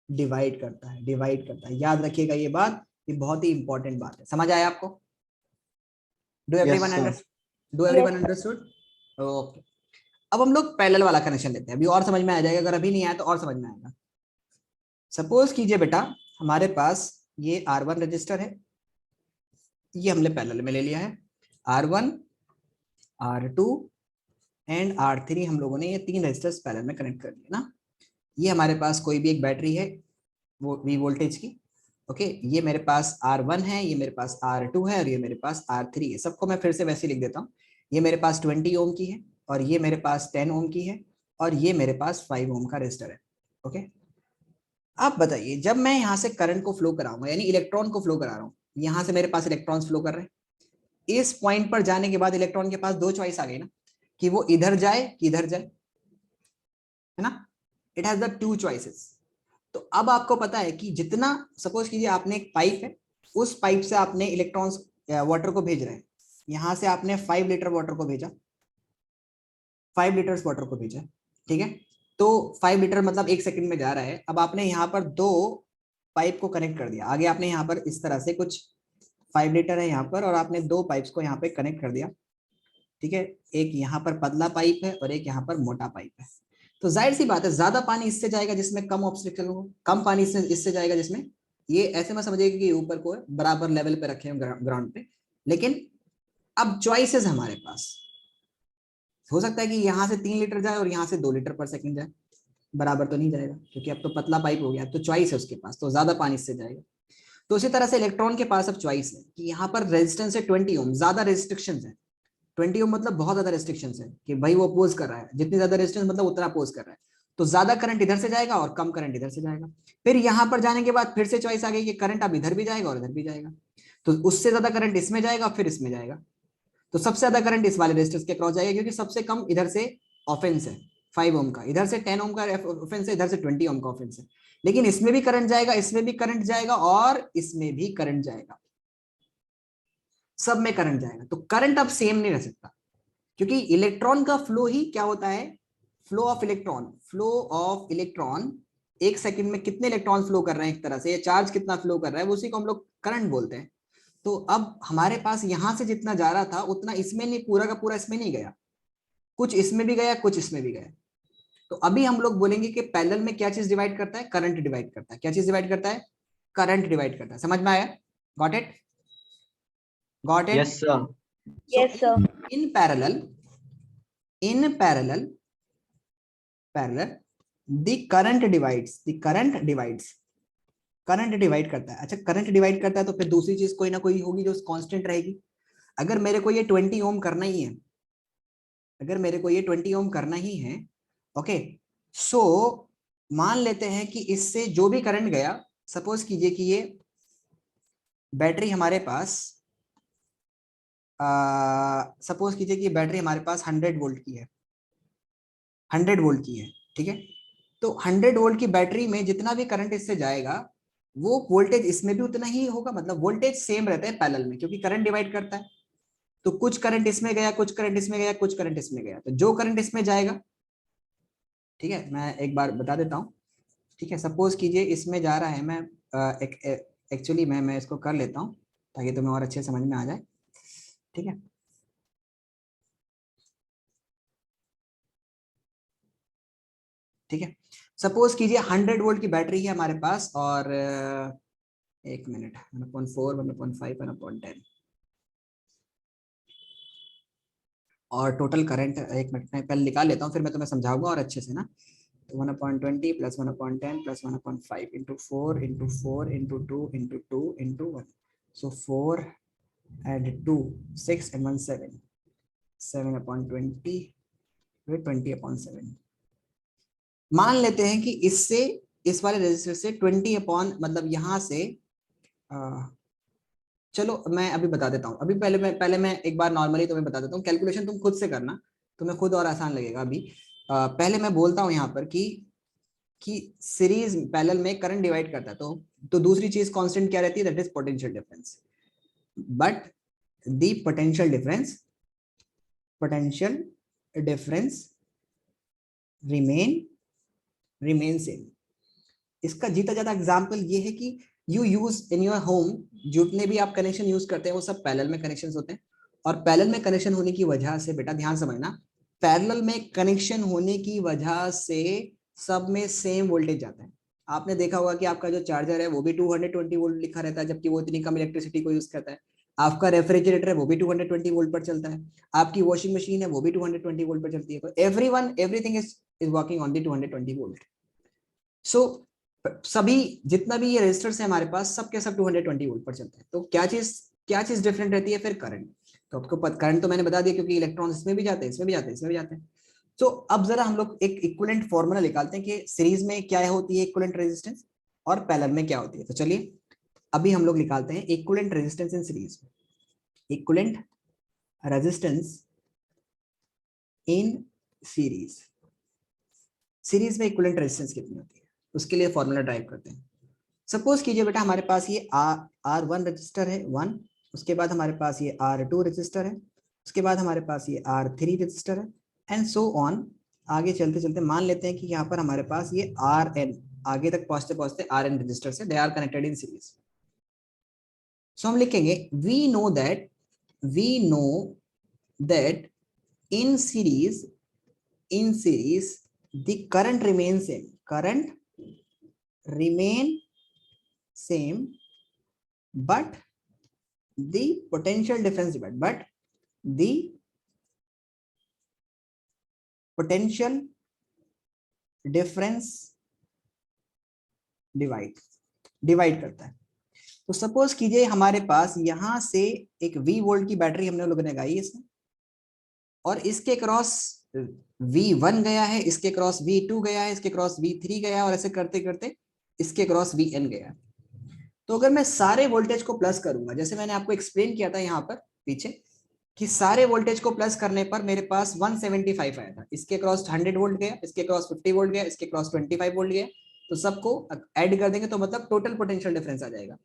divide करता है। याद रखिएगा ये बात, ये बहुत ही इंपॉर्टेंट बात है। समझ आया आपको? Do everyone understood? ओके, अब हम लोग पैरेलल वाला कनेक्शन लेते हैं, अभी और समझ में आ जाएगा, अगर अभी नहीं आया तो और समझ में आएगा। सपोज कीजिए बेटा हमारे पास ये R1 रजिस्टर है, ये हमने पैरेलल में ले लिया है, R1 R2 एंड R3 हम लोगों ने ये 3 रजिस्टर्स पैरेलल में कनेक्ट कर दिए ना। ये हमारे पास कोई भी एक बैटरी है वो V वोल्टेज की, ओके, ये मेरे पास R1 है, ये मेरे पास R2 है, और ये मेरे पास R3 है। सबको मैं फिर से वैसे लिख देता हूँ, ये मेरे पास 20 ओम की है, और ये मेरे पास 10 ओम की है, और ये मेरे पास 5 ओम का रजिस्टर है। ओके, आप बताइए जब मैं यहाँ से करंट को फ्लो कराऊंगा, यानी इलेक्ट्रॉन को फ्लो करा रहा हूँ, यहाँ से मेरे पास इलेक्ट्रॉन्स फ्लो कर रहे हैं। इस पॉइंट पर जाने के बाद इलेक्ट्रॉन के पास 2 चॉइस आ गई ना, कि वो इधर जाए कि इधर जाए, है ना। It has the 2 choices. तो अब आपको पता है कि जितना, सपोज कीजिए आपने एक पाइप है, उस पाइप से आपने इलेक्ट्रॉन्स वाटर को भेज रहे हैं, यहाँ से आपने 5 लीटर वाटर को भेजा, 5 लीटर्स वाटर को भेजा, ठीक है। तो 5 लीटर मतलब 1 सेकंड में जा रहा है। अब आपने यहाँ पर 2 पाइप को कनेक्ट कर दिया, आगे आपने यहाँ पर इस तरह से कुछ 5 लीटर है यहाँ पर, और आपने 2 पाइप्स को यहाँ पे कनेक्ट कर दिया, ठीक है। एक यहाँ पर पतला पाइप है और एक यहाँ पर मोटा पाइप है। तो जाहिर सी बात है ज्यादा पानी इससे जाएगा जिसमें कम ऑब्स्टेकल हो, कम पानी इससे जाएगा जिसमें, ये ऐसे मत समझिएगा कि ऊपर को बराबर लेवल पे रखे हैं ग्राउंड पे। लेकिन अब चॉइसेस हमारे पास हो सकता है कि यहाँ से 3 लीटर जाए और यहाँ से 2 लीटर पर सेकंड जाए, बराबर तो नहीं जाएगा क्योंकि अब तो पतला पाइप हो गया, तो चॉइस है उसके पास, तो ज्यादा पानी इससे जाएगा। तो उसी तरह से इलेक्ट्रॉन के पास अब चॉइस है कि यहाँ पर रेजिस्टेंस है 20 ओम, ज्यादा रेस्ट्रिक्शंस है। 20 ओम मतलब बहुत ज्यादा रेस्ट्रिक्शंस है कि भाई वो अपोज कर रहा है, जितनी ज्यादा रेजिस्टेंस मतलब उतना अपोज कर रहा है, तो ज्यादा करंट इधर से जाएगा और कम करंट इधर से जाएगा। फिर यहाँ पर जाने के बाद फिर से चॉइस आ गई कि करंट अब इधर भी जाएगा और इधर भी जाएगा, तो उससे ज्यादा करंट इसमें जाएगा फिर इसमें जाएगा। तो सबसे ज्यादा करंट इस वाले रेजिस्टेंस के क्रॉस जाएगा क्योंकि सबसे कम इधर से ऑफेंस है 5 ओम का, इधर से 10 ओम का ऑफेंस है, इधर से 20 ओम का ऑफेंस है। लेकिन इसमें भी करंट जाएगा, इसमें भी करंट जाएगा और इसमें भी करंट जाएगा, सब में करंट जाएगा। तो करंट अब सेम नहीं रह सकता क्योंकि इलेक्ट्रॉन का फ्लो ही क्या होता है, flow of electron. Flow of electron, 1 second में कितने इलेक्ट्रॉन फ्लो कर रहे हैं एक तरह से, या चार्ज कितना फ्लो कर रहा है, उसी को हम लोग करंट बोलते हैं। तो अब हमारे पास यहां से जितना जा रहा था उतना इसमें नहीं, पूरा का पूरा इसमें नहीं गया, कुछ इसमें भी गया कुछ इसमें भी गया। तो अभी हम लोग बोलेंगे कि पैरेलल में क्या चीज डिवाइड करता है, करंट डिवाइड करता है। क्या चीज डिवाइड करता है, करंट डिवाइड करता है। समझ में आया, got it, got it? Yes, sir. Yes, sir. in parallel the current divides, current divide करता है। अच्छा, करंट डिवाइड करता है तो फिर दूसरी चीज कोई ना कोई होगी जो कांस्टेंट रहेगी। अगर मेरे को ये 20 ओम करना ही है, अगर मेरे को ये 20 ओम करना ही है, ओके, सो मान लेते हैं कि इससे जो भी करंट गया, सपोज कीजिए कि ये बैटरी हमारे पास सपोज कीजिए कि बैटरी हमारे पास 100 वोल्ट की है, 100 वोल्ट की है, ठीक है। तो 100 वोल्ट की बैटरी में जितना भी करंट इससे जाएगा वो वोल्टेज इसमें भी उतना ही होगा, मतलब वोल्टेज सेम रहता है पैरेलल में क्योंकि करंट डिवाइड करता है। तो कुछ करंट इसमें गया, कुछ करंट इसमें गया, कुछ करंट इसमें गया, तो जो करंट इसमें जाएगा, ठीक है, मैं एक बार बता देता हूँ, ठीक है। सपोज कीजिए इसमें जा रहा है, मैं एक्चुअली मैं इसको कर लेता हूँ ताकि तुम्हें और अच्छे समझ में आ जाए, ठीक है। ठीक है, सपोज कीजिए 100 वोल्ट की बैटरी है हमारे पास, और 1 मिनट, 1/4, 1/5, 1/10, और टोटल करंट, 1 मिनट में पहले निकाल लेता हूँ फिर मैं तुम्हें समझाऊंगा और अच्छे से ना। तो 1/20 plus 1/10 plus 1/5 into 4 into 4 into 2 into 2 into 1, so 4 and 2 6 and 1 7, 7/20 फिर 20/7। मान लेते हैं कि इससे, इस वाले रजिस्टर से 20 अपॉन, मतलब यहां से चलो मैं अभी बता देता हूँ, अभी पहले मैं एक बार नॉर्मली तुम्हें बता देता हूँ, कैलकुलेशन तुम खुद से करना, तुम्हें खुद और आसान लगेगा। अभी पहले मैं बोलता हूँ यहाँ पर कि सीरीज पैरेलल में करंट डिवाइड करता है, तो दूसरी चीज कांस्टेंट क्या रहती है, that is potential difference. But the potential difference remain same. इसका जीता जाता एग्जांपल ये है कि you use in your home, जितने भी आप कनेक्शन यूज करते हैं वो सब पैरेलल में कनेक्शन होते हैं, और पैरेलल में कनेक्शन होने की वजह से, बेटा ध्यान समझना, पैरेलल में कनेक्शन होने की वजह से सब में सेम वोल्टेज जाता है। आपने देखा होगा कि आपका जो चार्जर है वो भी 220 वोल्ट लिखा रहता है जबकि वो इतनी कम इलेक्ट्रिसिटी को यूज करता है। आपका रेफ्रिजरेटर है वो भी 220 वोल्ट पर चलता है, आपकी वॉशिंग मशीन है वो भी 220 वोल्ट पर चलती है। तो everything is working on the 220 volt. So सभी जितना भी ये रेजिस्टर्स है हमारे पास, सबके सब 220 वोल्ट पर चलते हैं। तो क्या चीज डिफरेंट रहती है, फिर करंट। तो आपको करंट तो मैंने बता दिया क्योंकि इलेक्ट्रॉन्स इसमें भी जाते हैं, इसमें भी जाते हैं, इसमें भी जाते हैं। तो अब जरा हम लोग एक इक्विवेलेंट फॉर्मूला निकालते हैं कि सीरीज में क्या होती है इक्विवेलेंट रेजिस्टेंस और पैरेलल में क्या होती है। तो चलिए अभी हम लोग निकालते हैं equivalent resistance in series. Equivalent resistance in series, series में इक्विवेलेंट रेजिस्टेंस कितनी होती है उसके लिए फॉर्मूला ड्राइव करते हैं। सपोज कीजिए बेटा हमारे पास ये R1 रजिस्टर है 1, उसके बाद हमारे पास ये R2 रजिस्टर है, उसके बाद हमारे पास ये R3 रजिस्टर है, एंड सो ऑन। आगे चलते चलते मान लेते हैं कि यहाँ पर हमारे पास ये Rn, आगे तक पहुंचते पहुंचते Rn रजिस्टर से they are connected in series. So हम लिखेंगे we know that in series the current remains same, but the potential difference divide, but the potential difference divide करता है। तो सपोज कीजिए हमारे पास यहां से एक V वोल्ट की बैटरी हमने लोगों ने लगाई इसमें, और इसके क्रॉस V1 गया है, इसके क्रॉस V2 गया है, इसके क्रॉस V3 गया है, और ऐसे करते करते इसके क्रॉस Vn गया है। तो अगर मैं सारे वोल्टेज को प्लस करूंगा, जैसे मैंने आपको एक्सप्लेन किया था यहाँ पर पीछे कि सारे वोल्टेज को प्लस करने पर मेरे पास 175 आया था। इसके क्रॉस 100 वोल्ट गया, इसके क्रॉस 50 वोल्ट गया, इसके क्रॉस 25 वोल्ट गया, तो सबको ऐड कर देंगे तो मतलब टोटल पोटेंशियल डिफरेंस आ जाएगा।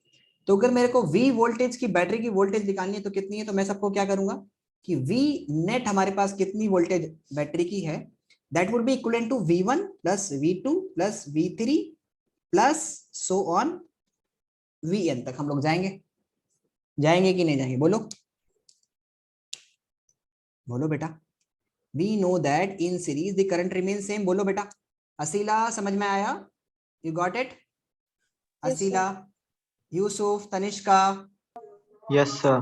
तो अगर मेरे को V वोल्टेज की बैटरी की वोल्टेज निकालनी है तो कितनी है, तो मैं सबको क्या करूंगा कि V नेट हमारे पास कितनी वोल्टेज बैटरी की है, that would be equivalent to V1 plus V2 plus V3 plus so on Vn तक हम लोग जाएंगे कि नहीं जाएंगे, बोलो बेटा। We know that in series the current remain same, बोलो बेटा। असीला समझ में आया? You got it? Aseela, Yusuf, Tanishka, Yes, sir.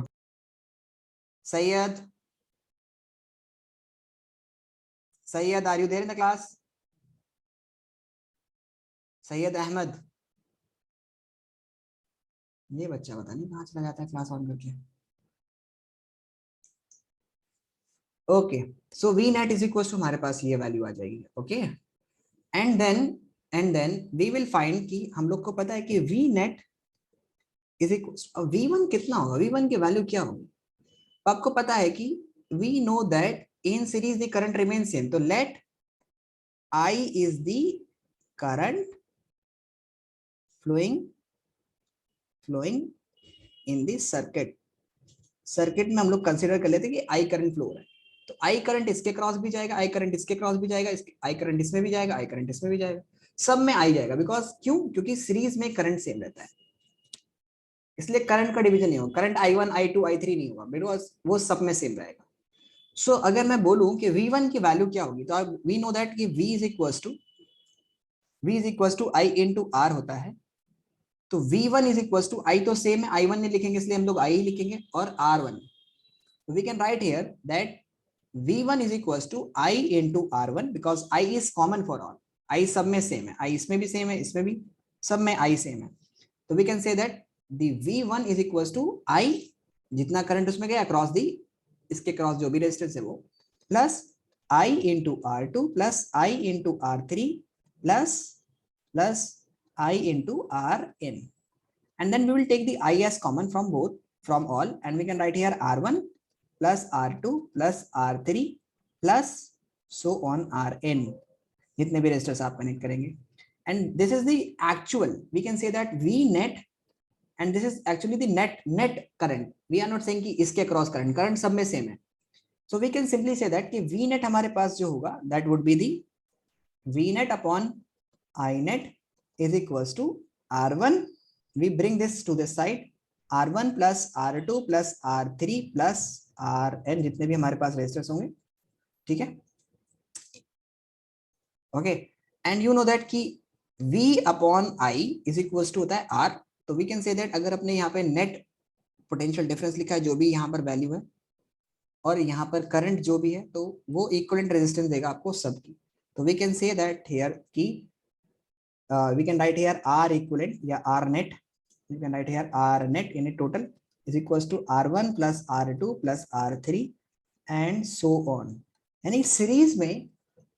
Syed, are you there in the class? Syed Ahmed, ये बच्चा पता नहीं कहाँ चला जाता है क्लास ऑन करके। Okay, so V net is equal to, हमारे पास ये वैल्यू आ जाएगी। Okay, and then we will find कि हम लोग को पता है कि we net is equal V1 कितना होगा, V1 की वैल्यू क्या होगी। तो आपको पता है कि we know that in series the current remain same, तो let I is the current flowing in the circuit में हम लोग कंसीडर कर लेते हैं कि I करंट फ्लो हो रहा है। तो I करंट इसके क्रॉस भी जाएगा, I करंट इसके क्रॉस भी जाएगा, I करंट इसमें भी जाएगा, I करंट इसमें भी जाएगा, सब में I जाएगा। बिकॉज क्यों? क्योंकि सीरीज में करंट सेम रहता है, इसलिए करंट का डिवीजन नहीं होगा। करंट I1 I2 I3 नहीं होगा, बिकॉज वो सब में सेम रहेगा। सो अगर मैं बोलूं कि V1 की वैल्यू क्या होगी, तो वी नो दैट कि V is equal to I into R होता है। तो V1 is equal to, I तो सेम है, I1 नहीं लिखेंगे इसलिए हम लोग I लिखेंगे, और R1। तो we can write here that V1 is equals to I into R1 because I is common for all. I सब में सेम है, I इसमें भी सेम है, इसमें भी, सब में I सेम है। तो we can say that the V1 is equals to I, जितना करंट उसमें गया क्रॉस दी, इसके क्रॉस जो भी रेजिस्टेंस है वो, plus I into R2 plus I into R3 plus I into Rn, and then we will take the I as common from both, from all, and we can write here R1 plus R2 plus R3 plus so on Rn, जितने भी resistors आप connect करेंगे। And this is the actual, we can say that V net, and this is actually the net current. We are not saying कि इसके cross current सब में same है। So we can simply say that कि V net हमारे पास जो होगा that would be the V net upon I net is equals to R1, we bring this to this side, R1 plus R2 plus R3 plus Rn, जितने भी हमारे पास resistors होंगे, ठीक है। Okay, and you know that कि V upon I is equals to होता है R। तो वी कैन से दैट अगर अपने यहाँ पे नेट पोटेंशियल डिफरेंस लिखा है, जो भी यहाँ पर वैल्यू है, और यहाँ पर करंट जो भी है, तो वो इक्विवेलेंट रेजिस्टेंस देगा आपको सबकी। तो we can say that here कि we can write here R equivalent या R net, you can write here R net in a total is equals to R1 plus R2 plus R3 and so on। यानी series में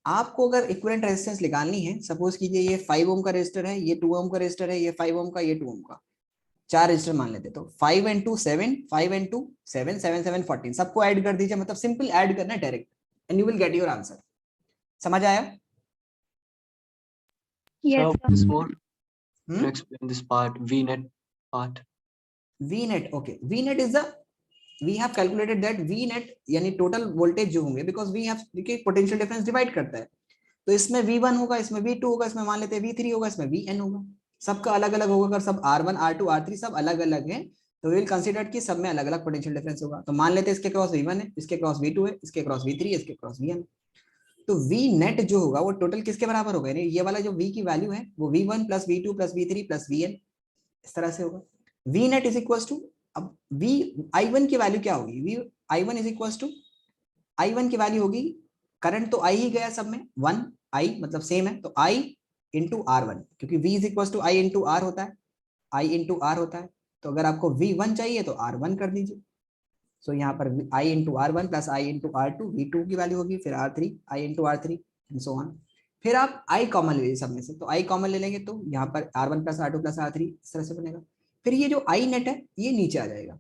आपको अगर equivalent resistance निकालनी है, suppose कीजिए ये 5 ओम का रेजिस्टर है, ये 2 ओम का रेजिस्टर है, ये 5 ओम का, ये 2 ओम का, 4 रेजिस्टर मान लेते, तो 5 into 7, 5 into 7, 7 7 14, सबको ऐड कर दीजिए, मतलब सिंपल ऐड करना है direct, and you will get your answer. समझ आया? Yes, So sir. once more, can you explain this part, V net part? V net, okay, V net is the, we have calculated that V net यानी total voltage जो होंगे, because we have, देखिए potential difference divide करता है, तो इसमें V1 होगा, इसमें V2 होगा, इसमें मान लेते हैं V3 होगा, इसमें Vn होगा, सबका अलग अलग होगा। अगर सब R1 R2 R3 सब अलग अलग है तो विल कंसीडर कि सब में अलग अलग पोटेंशियल डिफरेंस होगा। तो मान लेते हैं इसके क्रॉस V1 है, इसके क्रॉस V2 है, इसके क्रॉस V3 है, इसके क्रॉस Vn। तो V नेट जो होगा वो टोटल किसके बराबर होगा, यानी ये वाला जो V की वैल्यू है वो V1 plus V2 plus V3 plus Vn, इस तरह से होगा। V net is equal to, अब V I1 की वैल्यू क्या होगी, V I1 is equal to, I1 की वैल्यू होगी, करंट तो I ही गया सब में, 1 I मतलब सेम है, तो I इंटू R1, क्योंकि V is equal to I into R होता है, I इंटू R होता है। तो अगर आपको V1 चाहिए तो R1 कर दीजिए। सो यहाँ पर I into R1 plus I into R2, V2 की वैल्यू होगी, फिर R3 I into R3 and so on. फिर आप I कॉमन ले लीजिए सब में से, तो I कॉमन ले लेंगे तो यहाँ पर R1 plus R2 plus R3 इस तरह से बनेगा। फिर ये जो I नेट है ये नीचे आ जाएगा,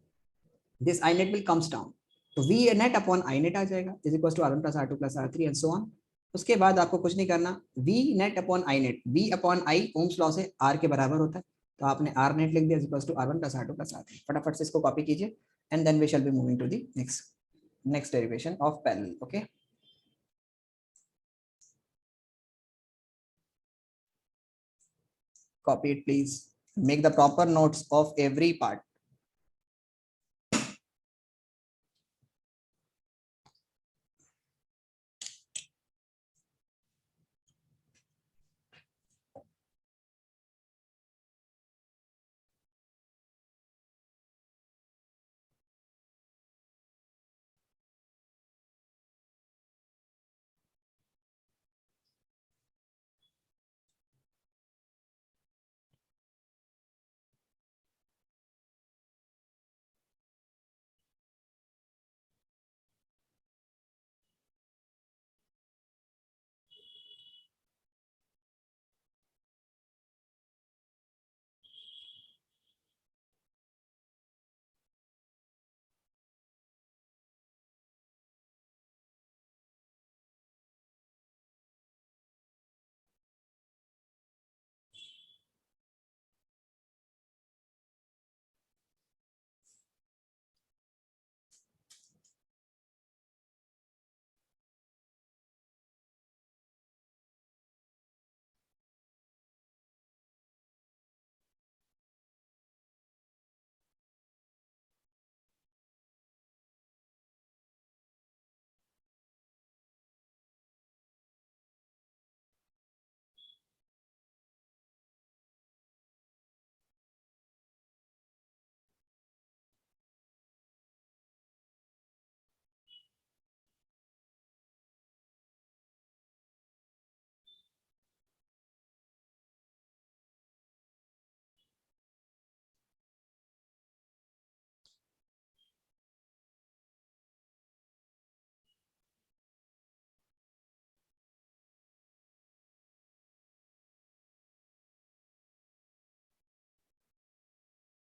this I net will comes down, तो V net upon I net आ जाएगा is equal to R1 plus R2 plus R3 and so on. उसके बाद आपको कुछ नहीं करना, V net upon I net, V upon I Ohm's law से R के बराबर होता है, तो आपने R net लिख दिया is equal to R1 plus R2 plus R3। फटाफट से इसको कॉपी कीजिए and then we shall be moving to the next derivation of parallel. Okay, copy it please, make the proper notes of every part.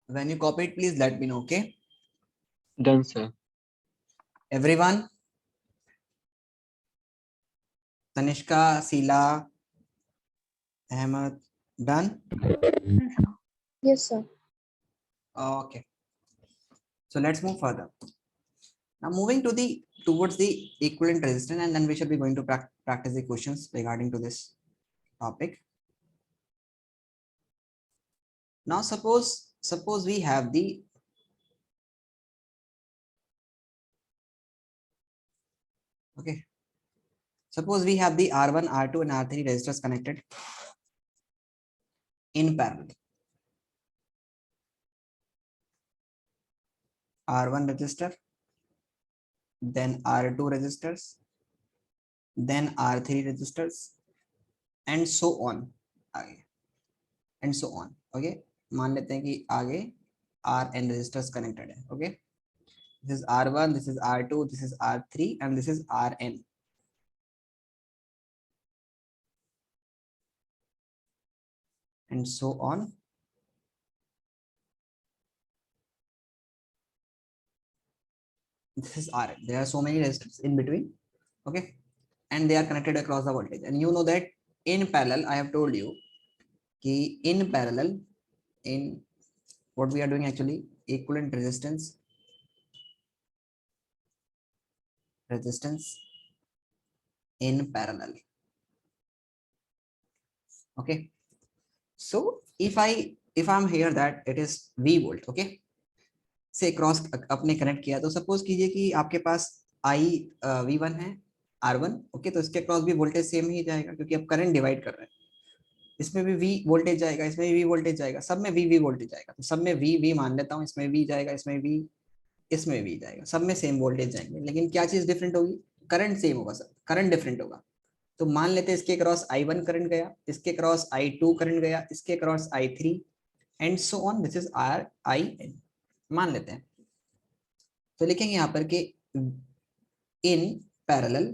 When you copy it, please let me know. Okay, Done, sir. everyone. Tanishka, Sila, Ahmed, done. Yes, sir. Okay, so let's move further. Now moving to the towards the equivalent resistance, and then we shall be going to practice the questions regarding to this topic. Now suppose we have the okay, suppose we have the R1, R2 and R3 resistors connected in parallel. R1 resistor, then R2 resistors, then R3 resistors, and so on, आगे and so on. Okay, मान लेते हैं कि आगे Rn resistors connected है. Okay, this is R1, this is R2, this is R3 and this is Rn. And so on. This is Rn. There are so many resistors in between. Okay, and they are connected across the voltage. And you know that in parallel, I have told you कि in parallel, in what we are doing actually, equivalent resistance in parallel. Okay, so if I'm here that it is V volt, okay, से cross अपने connect किया, तो suppose कीजिए कि आपके पास I V1 है R1, okay, तो इसके क्रॉस भी वोल्टेज सेम ही जाएगा क्योंकि अब करंट डिवाइड कर रहे हैं। इसमें भी V वोल्टेज जाएगा, इसमें भी V वोल्टेज जाएगा, सब में V वोल्टेज जाएगा, तो सब में V मान लेता हूँ, इसमें V जाएगा, इसमें V, इसमें V जाएगा, सब में सेम वोल्टेज जाएंगे, लेकिन क्या चीज डिफरेंट होगी, करंट सेम होगा सर, करंट डिफरेंट होगा। तो मान लेते हैं इसके क्रॉस I1 करंट गया, इसके क्रॉस I2 करंट गया, इसके cross I3 and so on, this is RIN मान लेते हैं। तो लिखेंगे यहां पर कि in parallel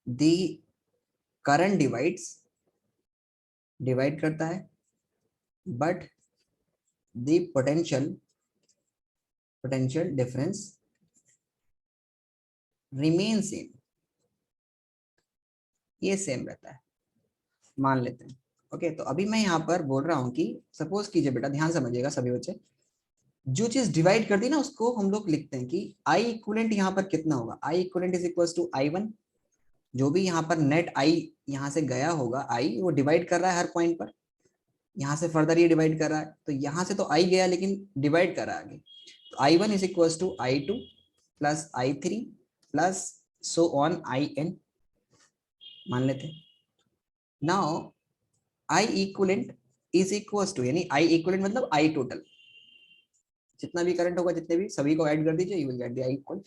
the current divide करता है, but the potential difference remain same, ये सेम रहता है, मान लेते हैं। ओके, तो अभी मैं यहाँ पर बोल रहा हूँ कि सपोज कीजिए, बेटा ध्यान समझिएगा सभी बच्चे, जो चीज डिवाइड कर दी ना उसको हम लोग लिखते हैं कि आई इक्विवेलेंट यहाँ पर कितना होगा, I equivalent is equal to I1, जो भी यहाँ पर नेट आई यहाँ से गया होगा, आई वो डिवाइड कर रहा है हर पॉइंट पर, यहाँ से फर्दर ये डिवाइड कर रहा है, तो यहाँ से तो आई गया लेकिन डिवाइड कर रहा है आगे, तो I1 is equal to I2 plus I3 plus so on IN मान लेते हैं। Now I equivalent is equal to, यानी आई इक्विवेलेंट मतलब आई टोटल, जितना भी करंट होगा जितने भी सभी को ऐड कर दीजिए, you will get the I equal.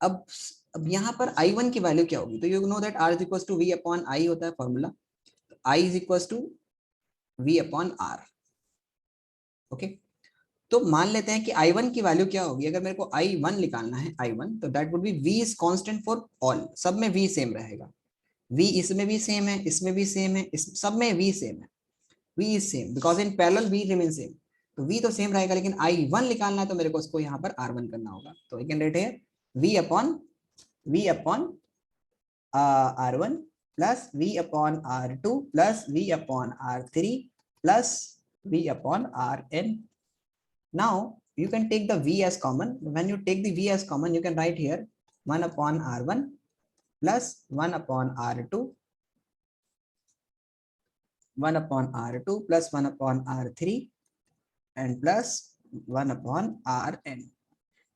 अब यहाँ पर I1 की वैल्यू क्या होगी, तो you know that R is equal to V upon I होता है formula, I is equal to V upon R। Okay, तो मान लेते हैं कि I1 की वैल्यू क्या होगी, अगर मेरे को I1 निकालना है, I1, तो that would B V is constant for all, सब में V सेम रहेगा, V इसमें भी सेम है, इसमें भी सेम है, इस सब में V सेम है, V is same because in parallel V remain same, तो V तो सेम रहेगा, लेकिन I1 निकालना है तो मेरे को उसको यहाँ पर R1 करना होगा, तो I can write here V upon R1 plus V upon R2 plus V upon R3 plus V upon Rn. Now you can take the V as common. When you take the V as common, you can write here 1 upon R1 plus 1 upon R2, 1 upon R2 plus 1 upon R3 and plus 1 upon Rn,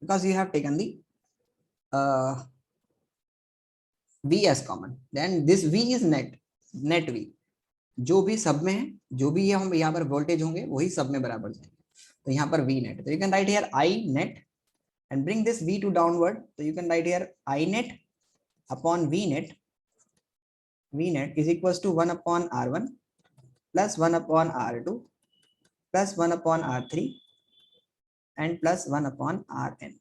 because you have taken the V as common. Then this V is net V, जो भी सब में है, जो भी ये हम यहाँ पर वोल्टेज होंगे वही सब में बराबर जाएंगे, तो यहाँ पर V net, तो you can write here I net and bring this V to downward, so you can write here I net upon V net is equals to 1 upon R1 plus 1 upon R2 plus 1 upon R3 and plus 1 upon Rn.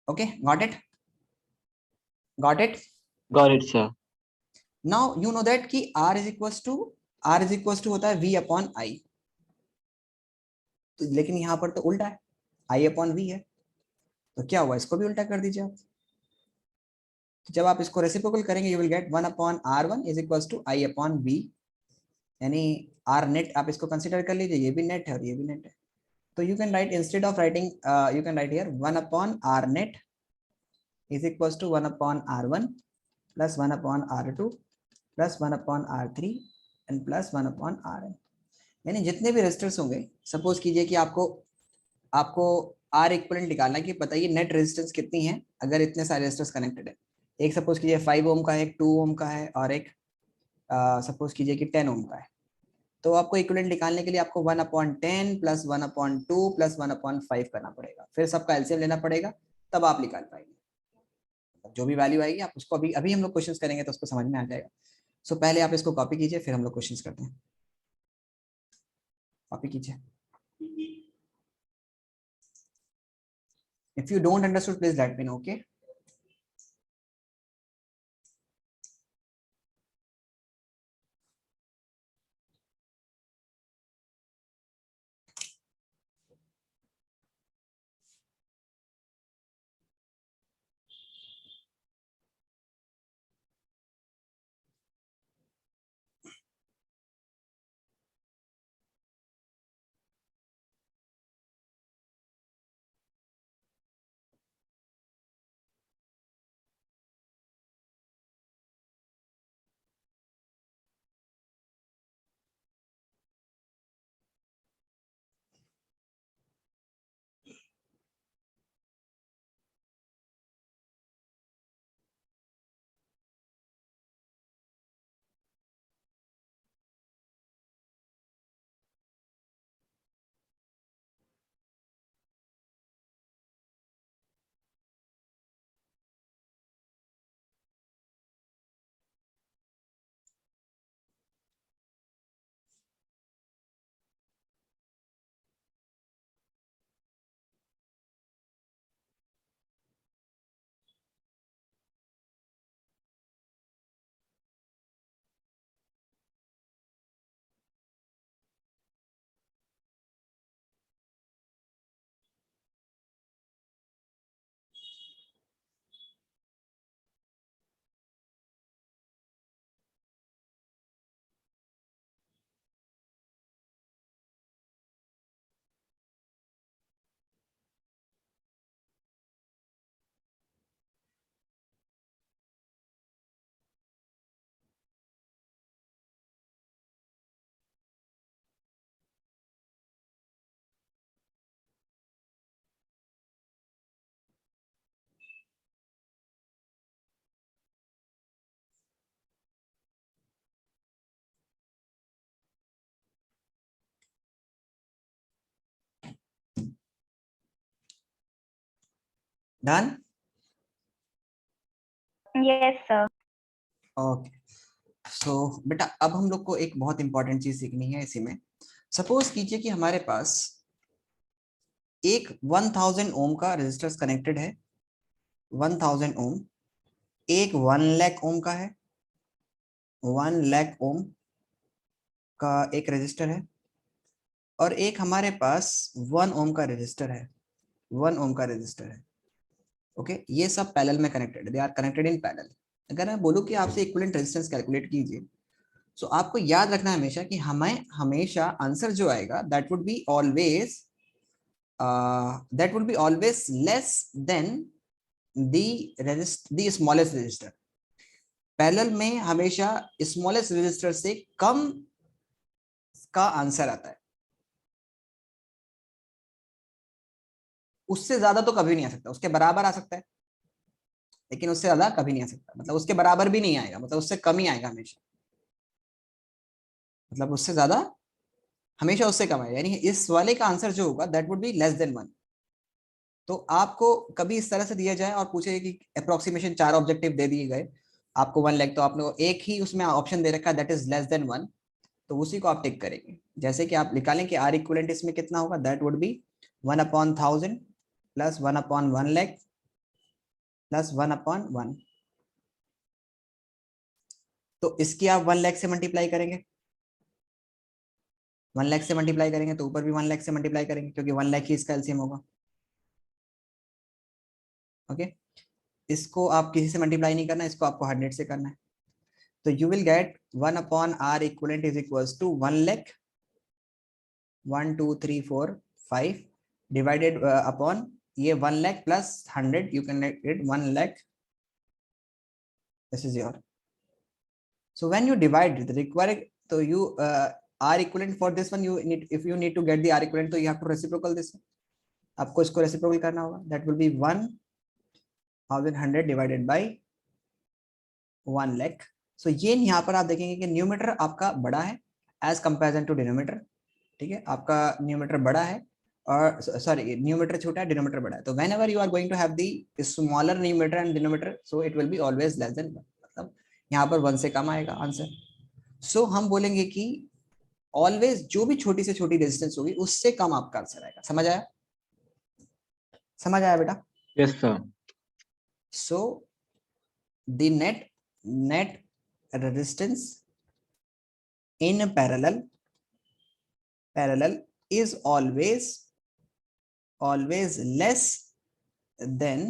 Okay, got it? Got it? Got it, sir. Now you know that कि R is equals to होता है V upon I, तो लेकिन यहाँ पर तो उल्टा है, I upon V है, तो क्या हुआ, इसको भी उल्टा कर दीजिए आप, तो जब आप इसको रेसिप्रोकल करेंगे you will get 1 upon R1 is equals to I upon V, यानी R नेट आप इसको कंसीडर कर लीजिए, ये भी नेट है और ये भी नेट है, तो you can write, instead of writing you can write here 1 upon R net is equals to 1 upon R1 plus 1 upon R2 plus 1 upon R3 and plus 1 upon Rn, यानी जितने भी रेजिस्टर्स होंगे, सपोज कीजिए कि आपको R equivalent निकालना है कि बताइए नेट रेजिस्टेंस कितनी है अगर इतने सारे रेजिस्टर्स कनेक्टेड है, एक सपोज कीजिए 5 ओम का है, एक 2 ओम का है और एक सपोज कीजिए कि 10 ओम का है, तो आपको इक्विवेलेंट निकालने के लिए आपको 1 upon 10 plus 1 upon 2 plus 1 upon 5 करना पड़ेगा, फिर सबका एलसीएम लेना पड़ेगा, तब आप निकाल पाएंगे, जो भी वैल्यू आएगी आप उसको अभी अभी हम लोग क्वेश्चंस करेंगे तो उसको समझ में आ जाएगा। सो पहले आप इसको कॉपी कीजिए, फिर हम लोग क्वेश्चंस करते हैं, कॉपी कीजिए। If you don't understood, please let me know, okay? Done? Yes, sir. Okay, so बेटा अब हम लोग को एक बहुत इंपॉर्टेंट चीज सीखनी है इसी में। सपोज कीजिए कि हमारे पास एक 1000 ओम का रेजिस्टर्स कनेक्टेड है, 1000 ओम, एक 1 लाख ओम का है, 1 लाख ओम का एक रजिस्टर है, और एक हमारे पास 1 ओम का रजिस्टर है, 1 ओम का रजिस्टर है। ओके, ये सब पैरेलल में कनेक्टेड है, they are connected in parallel. अगर मैं बोलूं कि आपसे इक्विवेलेंट रेजिस्टेंस कैलकुलेट कीजिए, सो आपको याद रखना है हमेशा कि हमें हमेशा आंसर जो आएगा that would be always less than the smallest register. Parallel में हमेशा स्मॉलेस्ट रजिस्टर से कम का आंसर आता है, उससे ज्यादा तो कभी नहीं आ सकता, उसके बराबर आ सकता है लेकिन उससे ज्यादा कभी नहीं आ सकता। मतलब उसके बराबर भी नहीं आएगा, मतलब उससे कम ही आएगा हमेशा, मतलब उससे ज्यादा हमेशा उससे कम आएगा। यानी इस वाले का आंसर जो होगा that would be less than 1। तो आपको कभी इस तरह से दिया जाए और पूछे कि अप्रोक्सीमेशन 4 ऑब्जेक्टिव दे दिए गए, आपको 1 लाख, तो आपने एक ही उसमें ऑप्शन दे रखा है दैट इज लेस देन 1, तो उसी को आप टिक करेंगे। जैसे कि आप निकालें कि आर इक्विवेलेंट इसमें कितना होगा, that would B 1/1000 plus 1/1 lakh plus 1/1। तो इसकी आप 1 लाख से मल्टीप्लाई करेंगे, 1 लाख से मल्टीप्लाई करेंगे तो ऊपर भी 1 लाख से मल्टीप्लाई करेंगे क्योंकि 1 लाख ही इसका एलसीएम होगा। ओके, इसको आप किसी से मल्टीप्लाई नहीं करना, इसको आपको 100 से करना है। तो you will get 1/R equivalent is equals to 1 lakh 1 2 3 4 5 divided upon ये 1 lakh plus 100, you can get 1 lakh, this is your. So when you divide the required, so you R equivalent for this one, you need, if you need to get the R equivalent, so you have to reciprocal this, आपको इसको reciprocal करना होगा, that will be 1100 divided by 1 lakh। so ये यहाँ पर आप देखेंगे कि न्यूमेटर आपका बड़ा है as comparison to denominator, ठीक है, आपका न्यूमेटर बड़ा है और सॉरी न्यूमेटर छोटा है, डिनोमिनेटर बड़ा है। तो whenever you are going to have the smaller numerator and denominator, so it will be always less than 1, मतलब यहाँ पर 1 से कम आएगा आंसर। सो हम बोलेंगे कि ऑलवेज जो भी छोटी से छोटी रेजिस्टेंस होगी उससे कम आपका आंसर आएगा। समझ आया? समझ आया बेटा? Yes sir. So the net resistance in parallel is always less than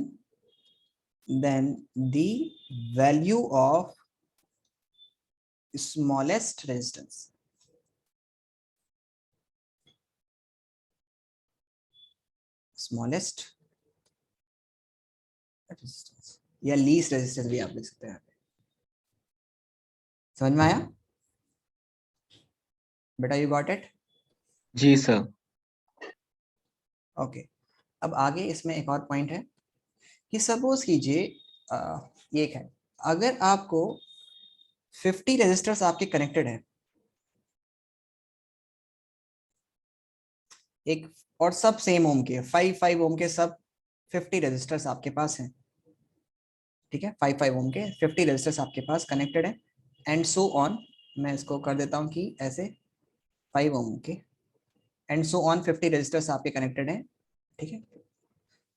the value of smallest resistance। Smallest resistance या लीस्ट रेजिस्टेंस भी आप लिख सकते हैं। समझ में आया बेटा? You got it? जी सर। ओके, अब आगे इसमें एक और पॉइंट है कि सपोज कीजिए ये है, अगर आपको 50 रेजिस्टर्स आपके कनेक्टेड है एक, और सब सेम ओम के 5 ओम के सब 50 रेजिस्टर्स आपके पास हैं, ठीक है, 5 ओम के 50 रेजिस्टर्स आपके पास कनेक्टेड है एंड सो ऑन। मैं इसको कर देता हूं कि ऐसे 5 ओम के एंड सो ऑन 50 रेजिस्टर्स आपके कनेक्टेड हैं, ठीक है।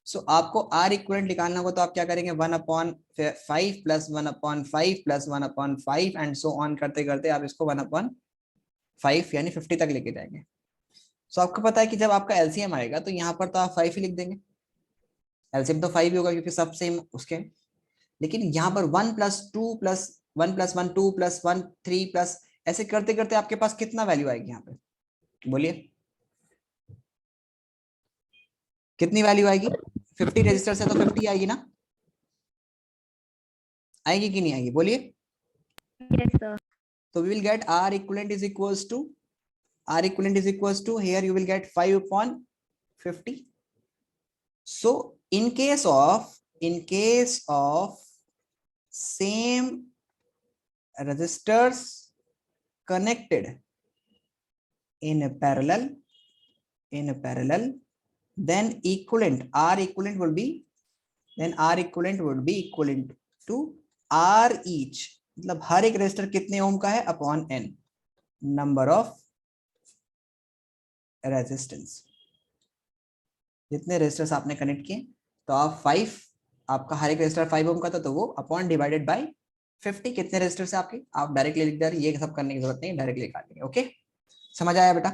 सो आपको आर इक्विवेलेंट निकालना होगा तो आप क्या करेंगे, 1/5 plus 1/5 plus 1/5 and so on करते करते आप इसको 1/5 यानी 50 तक लेके जाएंगे। सो आपको पता है कि जब आपका एलसीएम आएगा तो यहाँ पर तो आप 5 ही लिख देंगे, एलसीएम तो 5 ही होगा क्योंकि सब सेम उसके। लेकिन यहाँ पर 1 plus 2 plus 1 plus 1 2 plus 1 3 plus ऐसे करते करते आपके पास कितना वैल्यू आएगी यहाँ पे, बोलिए कितनी वैल्यू आएगी? 50 रजिस्टर से तो 50 आएगी ना, आएगी कि नहीं आएगी, बोलिए। Yes, sir. So we will get R equivalent is equals to here you will get 5/50। So in case of same resistors connected in a parallel, then equivalent R equivalent will be then R equivalent would be equivalent to R each, मतलब हर एक resistor कितने ओम का है upon n number of resistance, जितने resistors आपने connect किए तो आप 5, आपका हर एक रेजिस्टर 5 ओम का था तो वो अपॉन डिवाइडेड बाय 50, कितने रेजिस्टर्स है आपके, आप डायरेक्टली लिख दे, ये सब करने की जरूरत नहीं, डायरेक्टली निकाल लेंगे। ओके, समझ आया बेटा?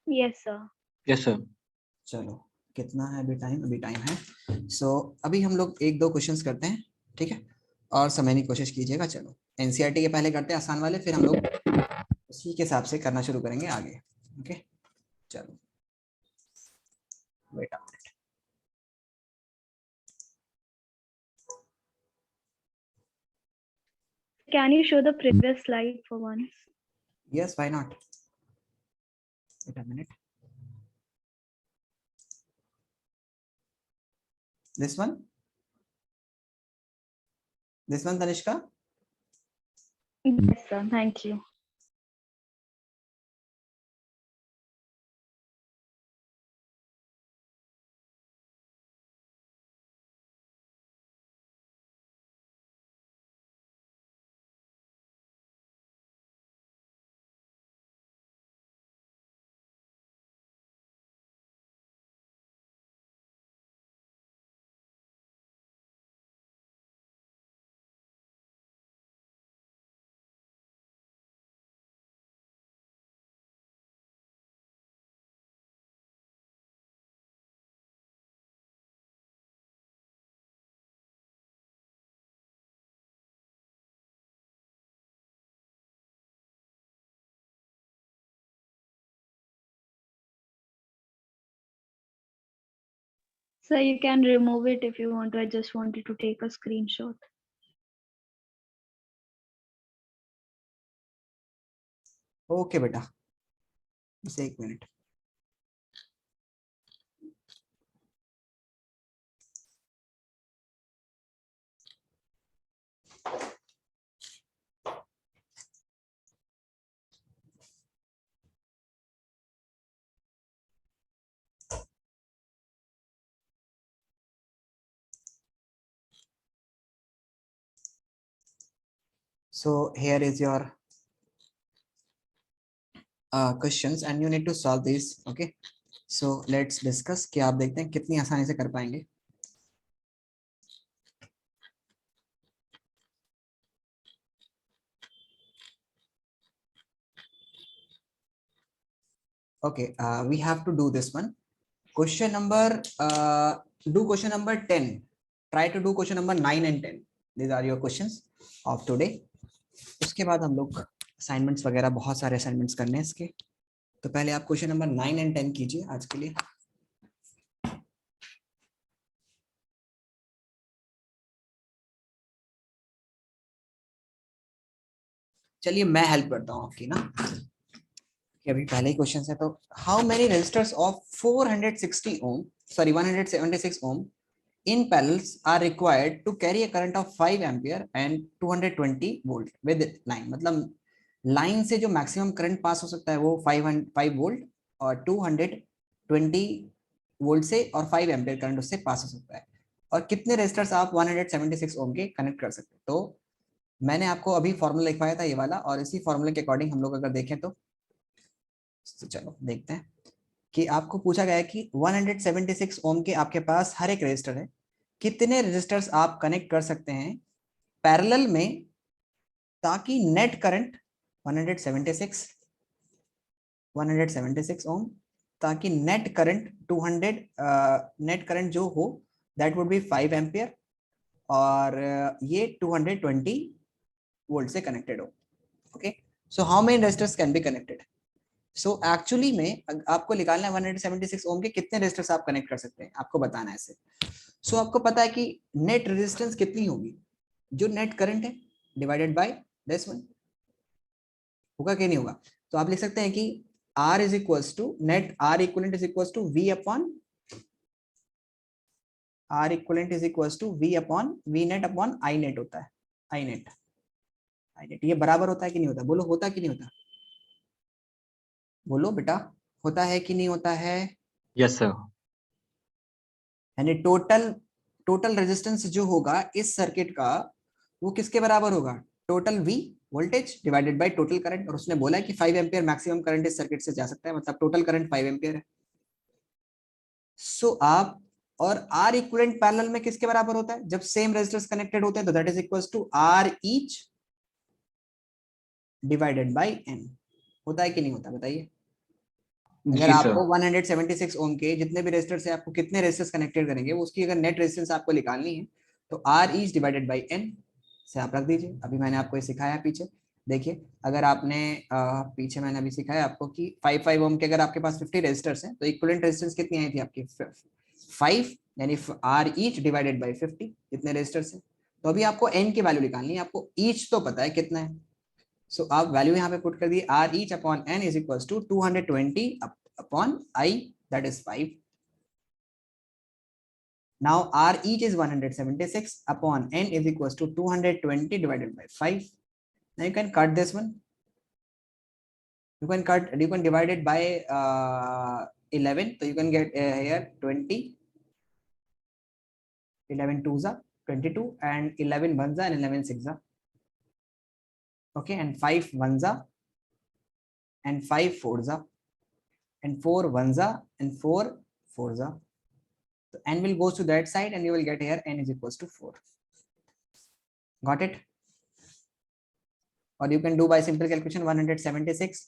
Yes, sir. Yes sir. चलो कितना है अभी टाइम? अभी टाइम है सो अभी हम लोग एक दो क्वेश्चंस करते हैं, ठीक है, और समझने की कोशिश कीजिएगा। चलो एनसीईआरटी के पहले करते हैं आसान वाले, फिर हम लोग उसी के हिसाब से करना शुरू करेंगे आगे। ओके चलो wait a minute. Can you show the previous slide for once? Yes why not, wait a minute. This one Tanishka? Yes, sir. Thank you. So you can remove it if you want to. I just wanted to take a screenshot. Okay बेटा, बस एक minute. So here is your questions and you need to solve these. Okay, so let's discuss कि आप देखते हैं कितनी आसानी से कर पाएंगे। Okay, we have to do this one. Question number, do question number 10. Try to do question number 9 and 10. These are your questions of today. उसके बाद हम लोग असाइनमेंट्स वगैरह बहुत सारे असाइनमेंट्स करने हैं इसके, तो पहले आप क्वेश्चन नंबर 9 एंड 10 कीजिए आज के लिए। चलिए मैं हेल्प करता हूँ आपकी ना, कि अभी पहले ही क्वेश्चन है। तो how many resistors of 460 ohm, sorry 176 ohm in parallels are required to carry a current of 5 ampere and 220 volt with line, मतलब लाइन से जो मैक्सिमम करंट पास हो सकता है वो 5 वोल्ट और 220 वोल्ट से और 5 एम्पियर करंट उससे पास हो सकता है, और कितने रेजिस्टर्स आप 176 ओम के कनेक्ट कर सकते हैं। तो मैंने आपको अभी फॉर्मूला लिखवाया था ये वाला, और इसी फॉर्मूले के अकॉर्डिंग हम लोग अगर देखें तो चलो देखते हैं कि आपको पूछा गया है कि 176 ओम के आपके पास हर एक रेजिस्टर है, कितने रेजिस्टर्स आप कनेक्ट कर सकते हैं पैरेलल में, ताकि नेट करंट 176 ओम, ताकि नेट करंट 200 नेट करंट जो हो दैट वुड बी 5 एम्पियर, और ये 220 वोल्ट से कनेक्टेड हो। Okay, so how many resistors can be connected? So actually में आपको निकालना है 176 ओम के कितने रेजिस्टर्स आप कनेक्ट कर सकते हैं, आपको बताना है ऐसे। सो आपको पता है कि नेट रेजिस्टेंस कितनी होगी, जो नेट करंट है डिवाइडेड बाय दिस वन, होगा कि नहीं होगा? तो आप लिख सकते हैं कि R is equals to net, R equivalent is equals to V upon R equivalent is equals to V upon V net upon I net होता है, I नेट। ये बराबर होता है कि नहीं होता? बोलो होता कि नहीं होता? बोलो बेटा, होता है कि नहीं होता है? Yes sir. यानी टोटल टोटल रेजिस्टेंस जो होगा इस सर्किट का वो किसके बराबर होगा, total V voltage divided by total current, और उसने बोला है कि 5 एम्पियर मैक्सिमम करंट इस सर्किट से जा सकता है, मतलब टोटल करंट 5 एम्पियर है। सो आप और R इक्विवेलेंट पैरेलल में किसके बराबर होता है, जब सेम रेजिस्टर्स कनेक्टेड होते हैं तो that is equals to R each divided by N। होता है कि नहीं होता बताइए। अगर जी आपको सर। 176 ओम के जितने भी रेजिस्टर्स है आपको कितने रेजिस्टर्स कनेक्टेड करेंगे, वो उसकी अगर नेट रेजिस्टेंस आपको निकालनी है तो R each divided by N से आप रख दीजिए। अभी मैंने आपको ये सिखाया पीछे, देखिए अगर आपने पीछे मैंने अभी सिखाया आपको कि 5 ओम के अगर आपके पास 50 रेजिस्टर्स हैं तो इक्विवेलेंट रेजिस्टेंस कितनी आई थी आपकी 5, यानी R ईच डिवाइडेड बाय 50 जितने रेजिस्टर्स हैं। तो अभी आपको N की वैल्यू निकालनी है, आपको ईच तो पता है कितना है, सो आप वैल्यू यहाँ पे पुट कर दिए, R each upon N is equals to 220 upon I, that is 5. Now R each is 176 upon N is equals to 220 divided by 5. Now you can cut this one. You can divide it by 11. So you can get here 20. 11 twos are 22 and 11 ones are and 11 sixes are. Okay, and 5 ones are and 5 fours are and 4 ones are and 4 fours are. So N will goes to that side and you will get here N is equals to 4. Got it? Or you can do by simple calculation 176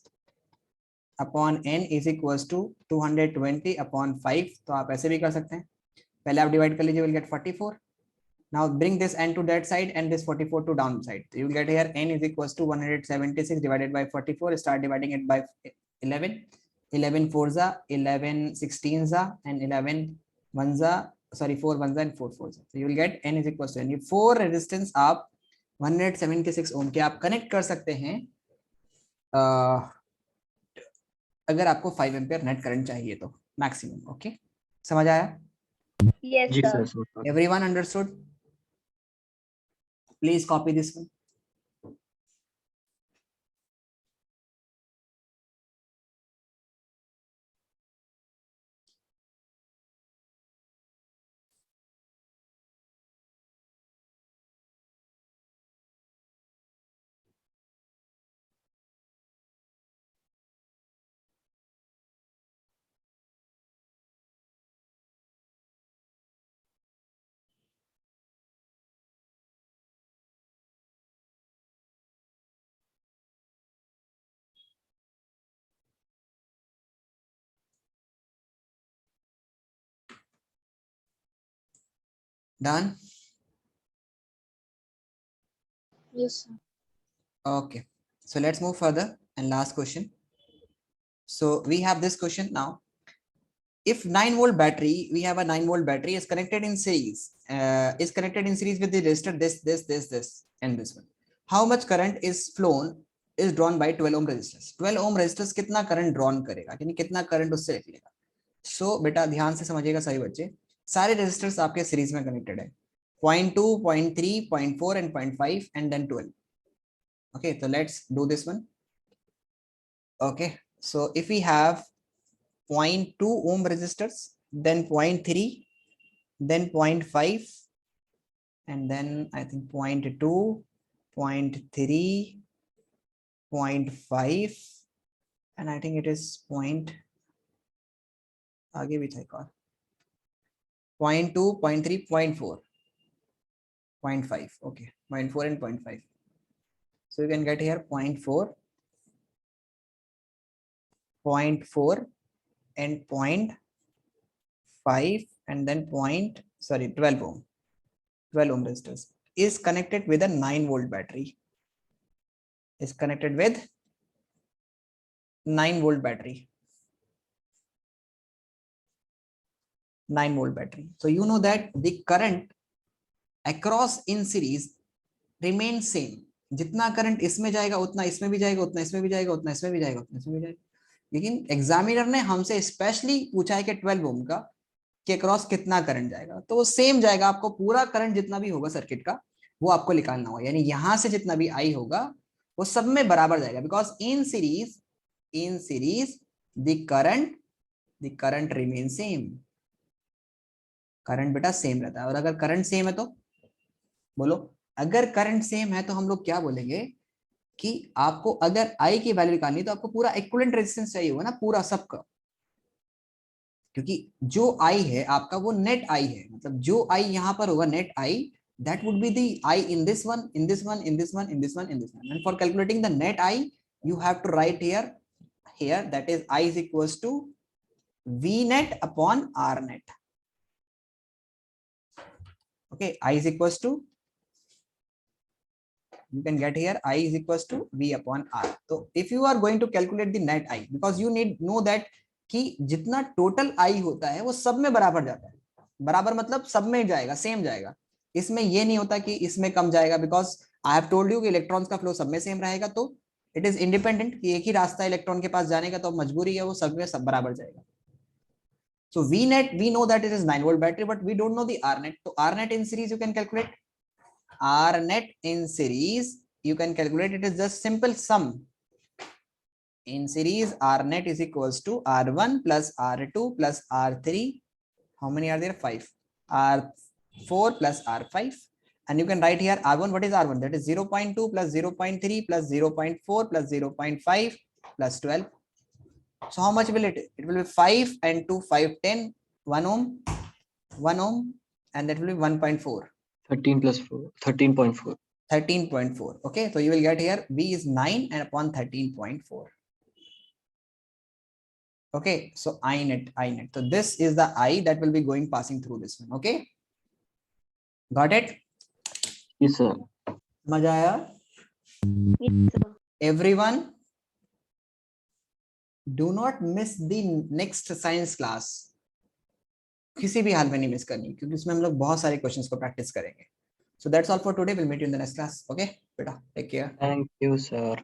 upon N is equals to 220 upon 5. तो आप ऐसे भी कर सकते हैं, पहले आप divide कर लीजिए, will get 44. Now bring this N to that side and this 44 to down side. So you will get here N is equals to 176 divided by 44. Start dividing it by 11. 11 fours are, 11 16s are and 11 ones are, sorry 4 ones are and 4 fours are. So you will get N is equals to N. ये 4 resistance आप 176 ओम के आप connect कर सकते हैं अगर आपको 5 ampere net current चाहिए तो मैक्सिमम। ओके, समझ आया? Yes, जी sir. Sir. Everyone understood? Please copy this one. Done? Yes, sir. Okay, so let's move further and last question. So we have this question now. If 9-volt battery, we have a 9-volt battery is connected in series, with the resistor this and this one. How much current is drawn by 12 ohm resistors? 12 ohm resistors कितना current drawn करेगा, यानी कितना current उससे निकलेगा? So बेटा ध्यान से समझिएगा सभी बच्चे, सारे resistors आपके सीरीज में कनेक्टेड है, 0.2, 0.3, 0.4 and 0.5 and then 12. Okay, so let's do this one. Okay, so if we have 0.2 ohm resistors, then 0.3, then 0.5, and then I think 0.2, 0.3, 0.5, and I think it is आगे भी था एक और 0.2, 0.3, 0.4, 0.5. Okay, 0.4 and 0.5. So you can get here 0.4, 0.4 and 0.5 and then 12 ohm. 12 ohm resistors is connected with a 9-volt battery. Is connected with 9-volt battery. 9-volt battery. So you know that the current across in series remains same. जितना current इसमें जाएगा उतना इसमें भी जाएगा, उतना इसमें भी जाएगा, उतना इसमें भी जाएगा, उतना इसमें भी जाएगा। लेकिन एग्जामिनर ने हमसे स्पेशली पूछा है कि 12 ओम का के अक्रॉस कितना करंट जाएगा, तो वो सेम जाएगा। आपको पूरा करंट जितना भी होगा सर्किट का वो आपको निकालना होगा, यानी यहां से जितना भी आई होगा वो सब में बराबर जाएगा, because in series the current remain same. Current बेटा सेम रहता है। और अगर करंट सेम है तो बोलो, अगर करंट सेम है तो हम लोग क्या बोलेंगे कि आपको अगर I की वैल्यू निकालनी तो आपको पूरा इक्विवेलेंट रेजिस्टेंस चाहिए होगा ना, पूरा सबका, क्योंकि जो I है आपका वो नेट I है, मतलब जो I यहाँ पर होगा net I, that would be the I in this one, in this one, in this one, in this one, in this one. And for calculating the net I, you have to write here that is I is equals to V net upon R net. Okay, I is equals to, you can get here I is equals to V upon R. So if you are going to calculate the net I, because you need know that कि जितना total I होता है वो सब में बराबर जाता है, बराबर मतलब सब में जाएगा, सेम जाएगा, इसमें ये नहीं होता कि इसमें कम जाएगा, because I have told you कि इलेक्ट्रॉन्स का फ्लो सब में सेम रहेगा, तो इट इज इंडिपेंडेंट कि एक ही रास्ता इलेक्ट्रॉन के पास जाने का, तो मजबूरी है वो सब में सब बराबर जाएगा. So V net, we know that it is 9 volt battery, but we don't know the R net. So R net in series you can calculate. R net in series you can calculate. It is just simple sum. In series R net is equals to R1 plus R2 plus R3. How many are there? 5. R4 plus R5. And you can write here R1. What is R1? That is 0.2 plus 0.3 plus 0.4 plus 0.5 plus 12. So how much will it? It will be 5 and 2, 5, 10, 1 ohm, 1 ohm, and that will be 1.4. 13 plus 4, 13.4. 13.4. Okay, so you will get here V is 9 and upon 13.4. Okay, so I net. So this is the I that will be going passing through this one. Okay, got it? Yes, sir. मजा आया? Yes, sir. Everyone, do not miss the next science class. किसी भी हाल में नहीं miss करनी, क्योंकि उसमें हम लोग बहुत सारे क्वेश्चंस को प्रैक्टिस करेंगे. So that's all for today. We'll meet you in the next class. Okay, beta, take care. Thank you, sir.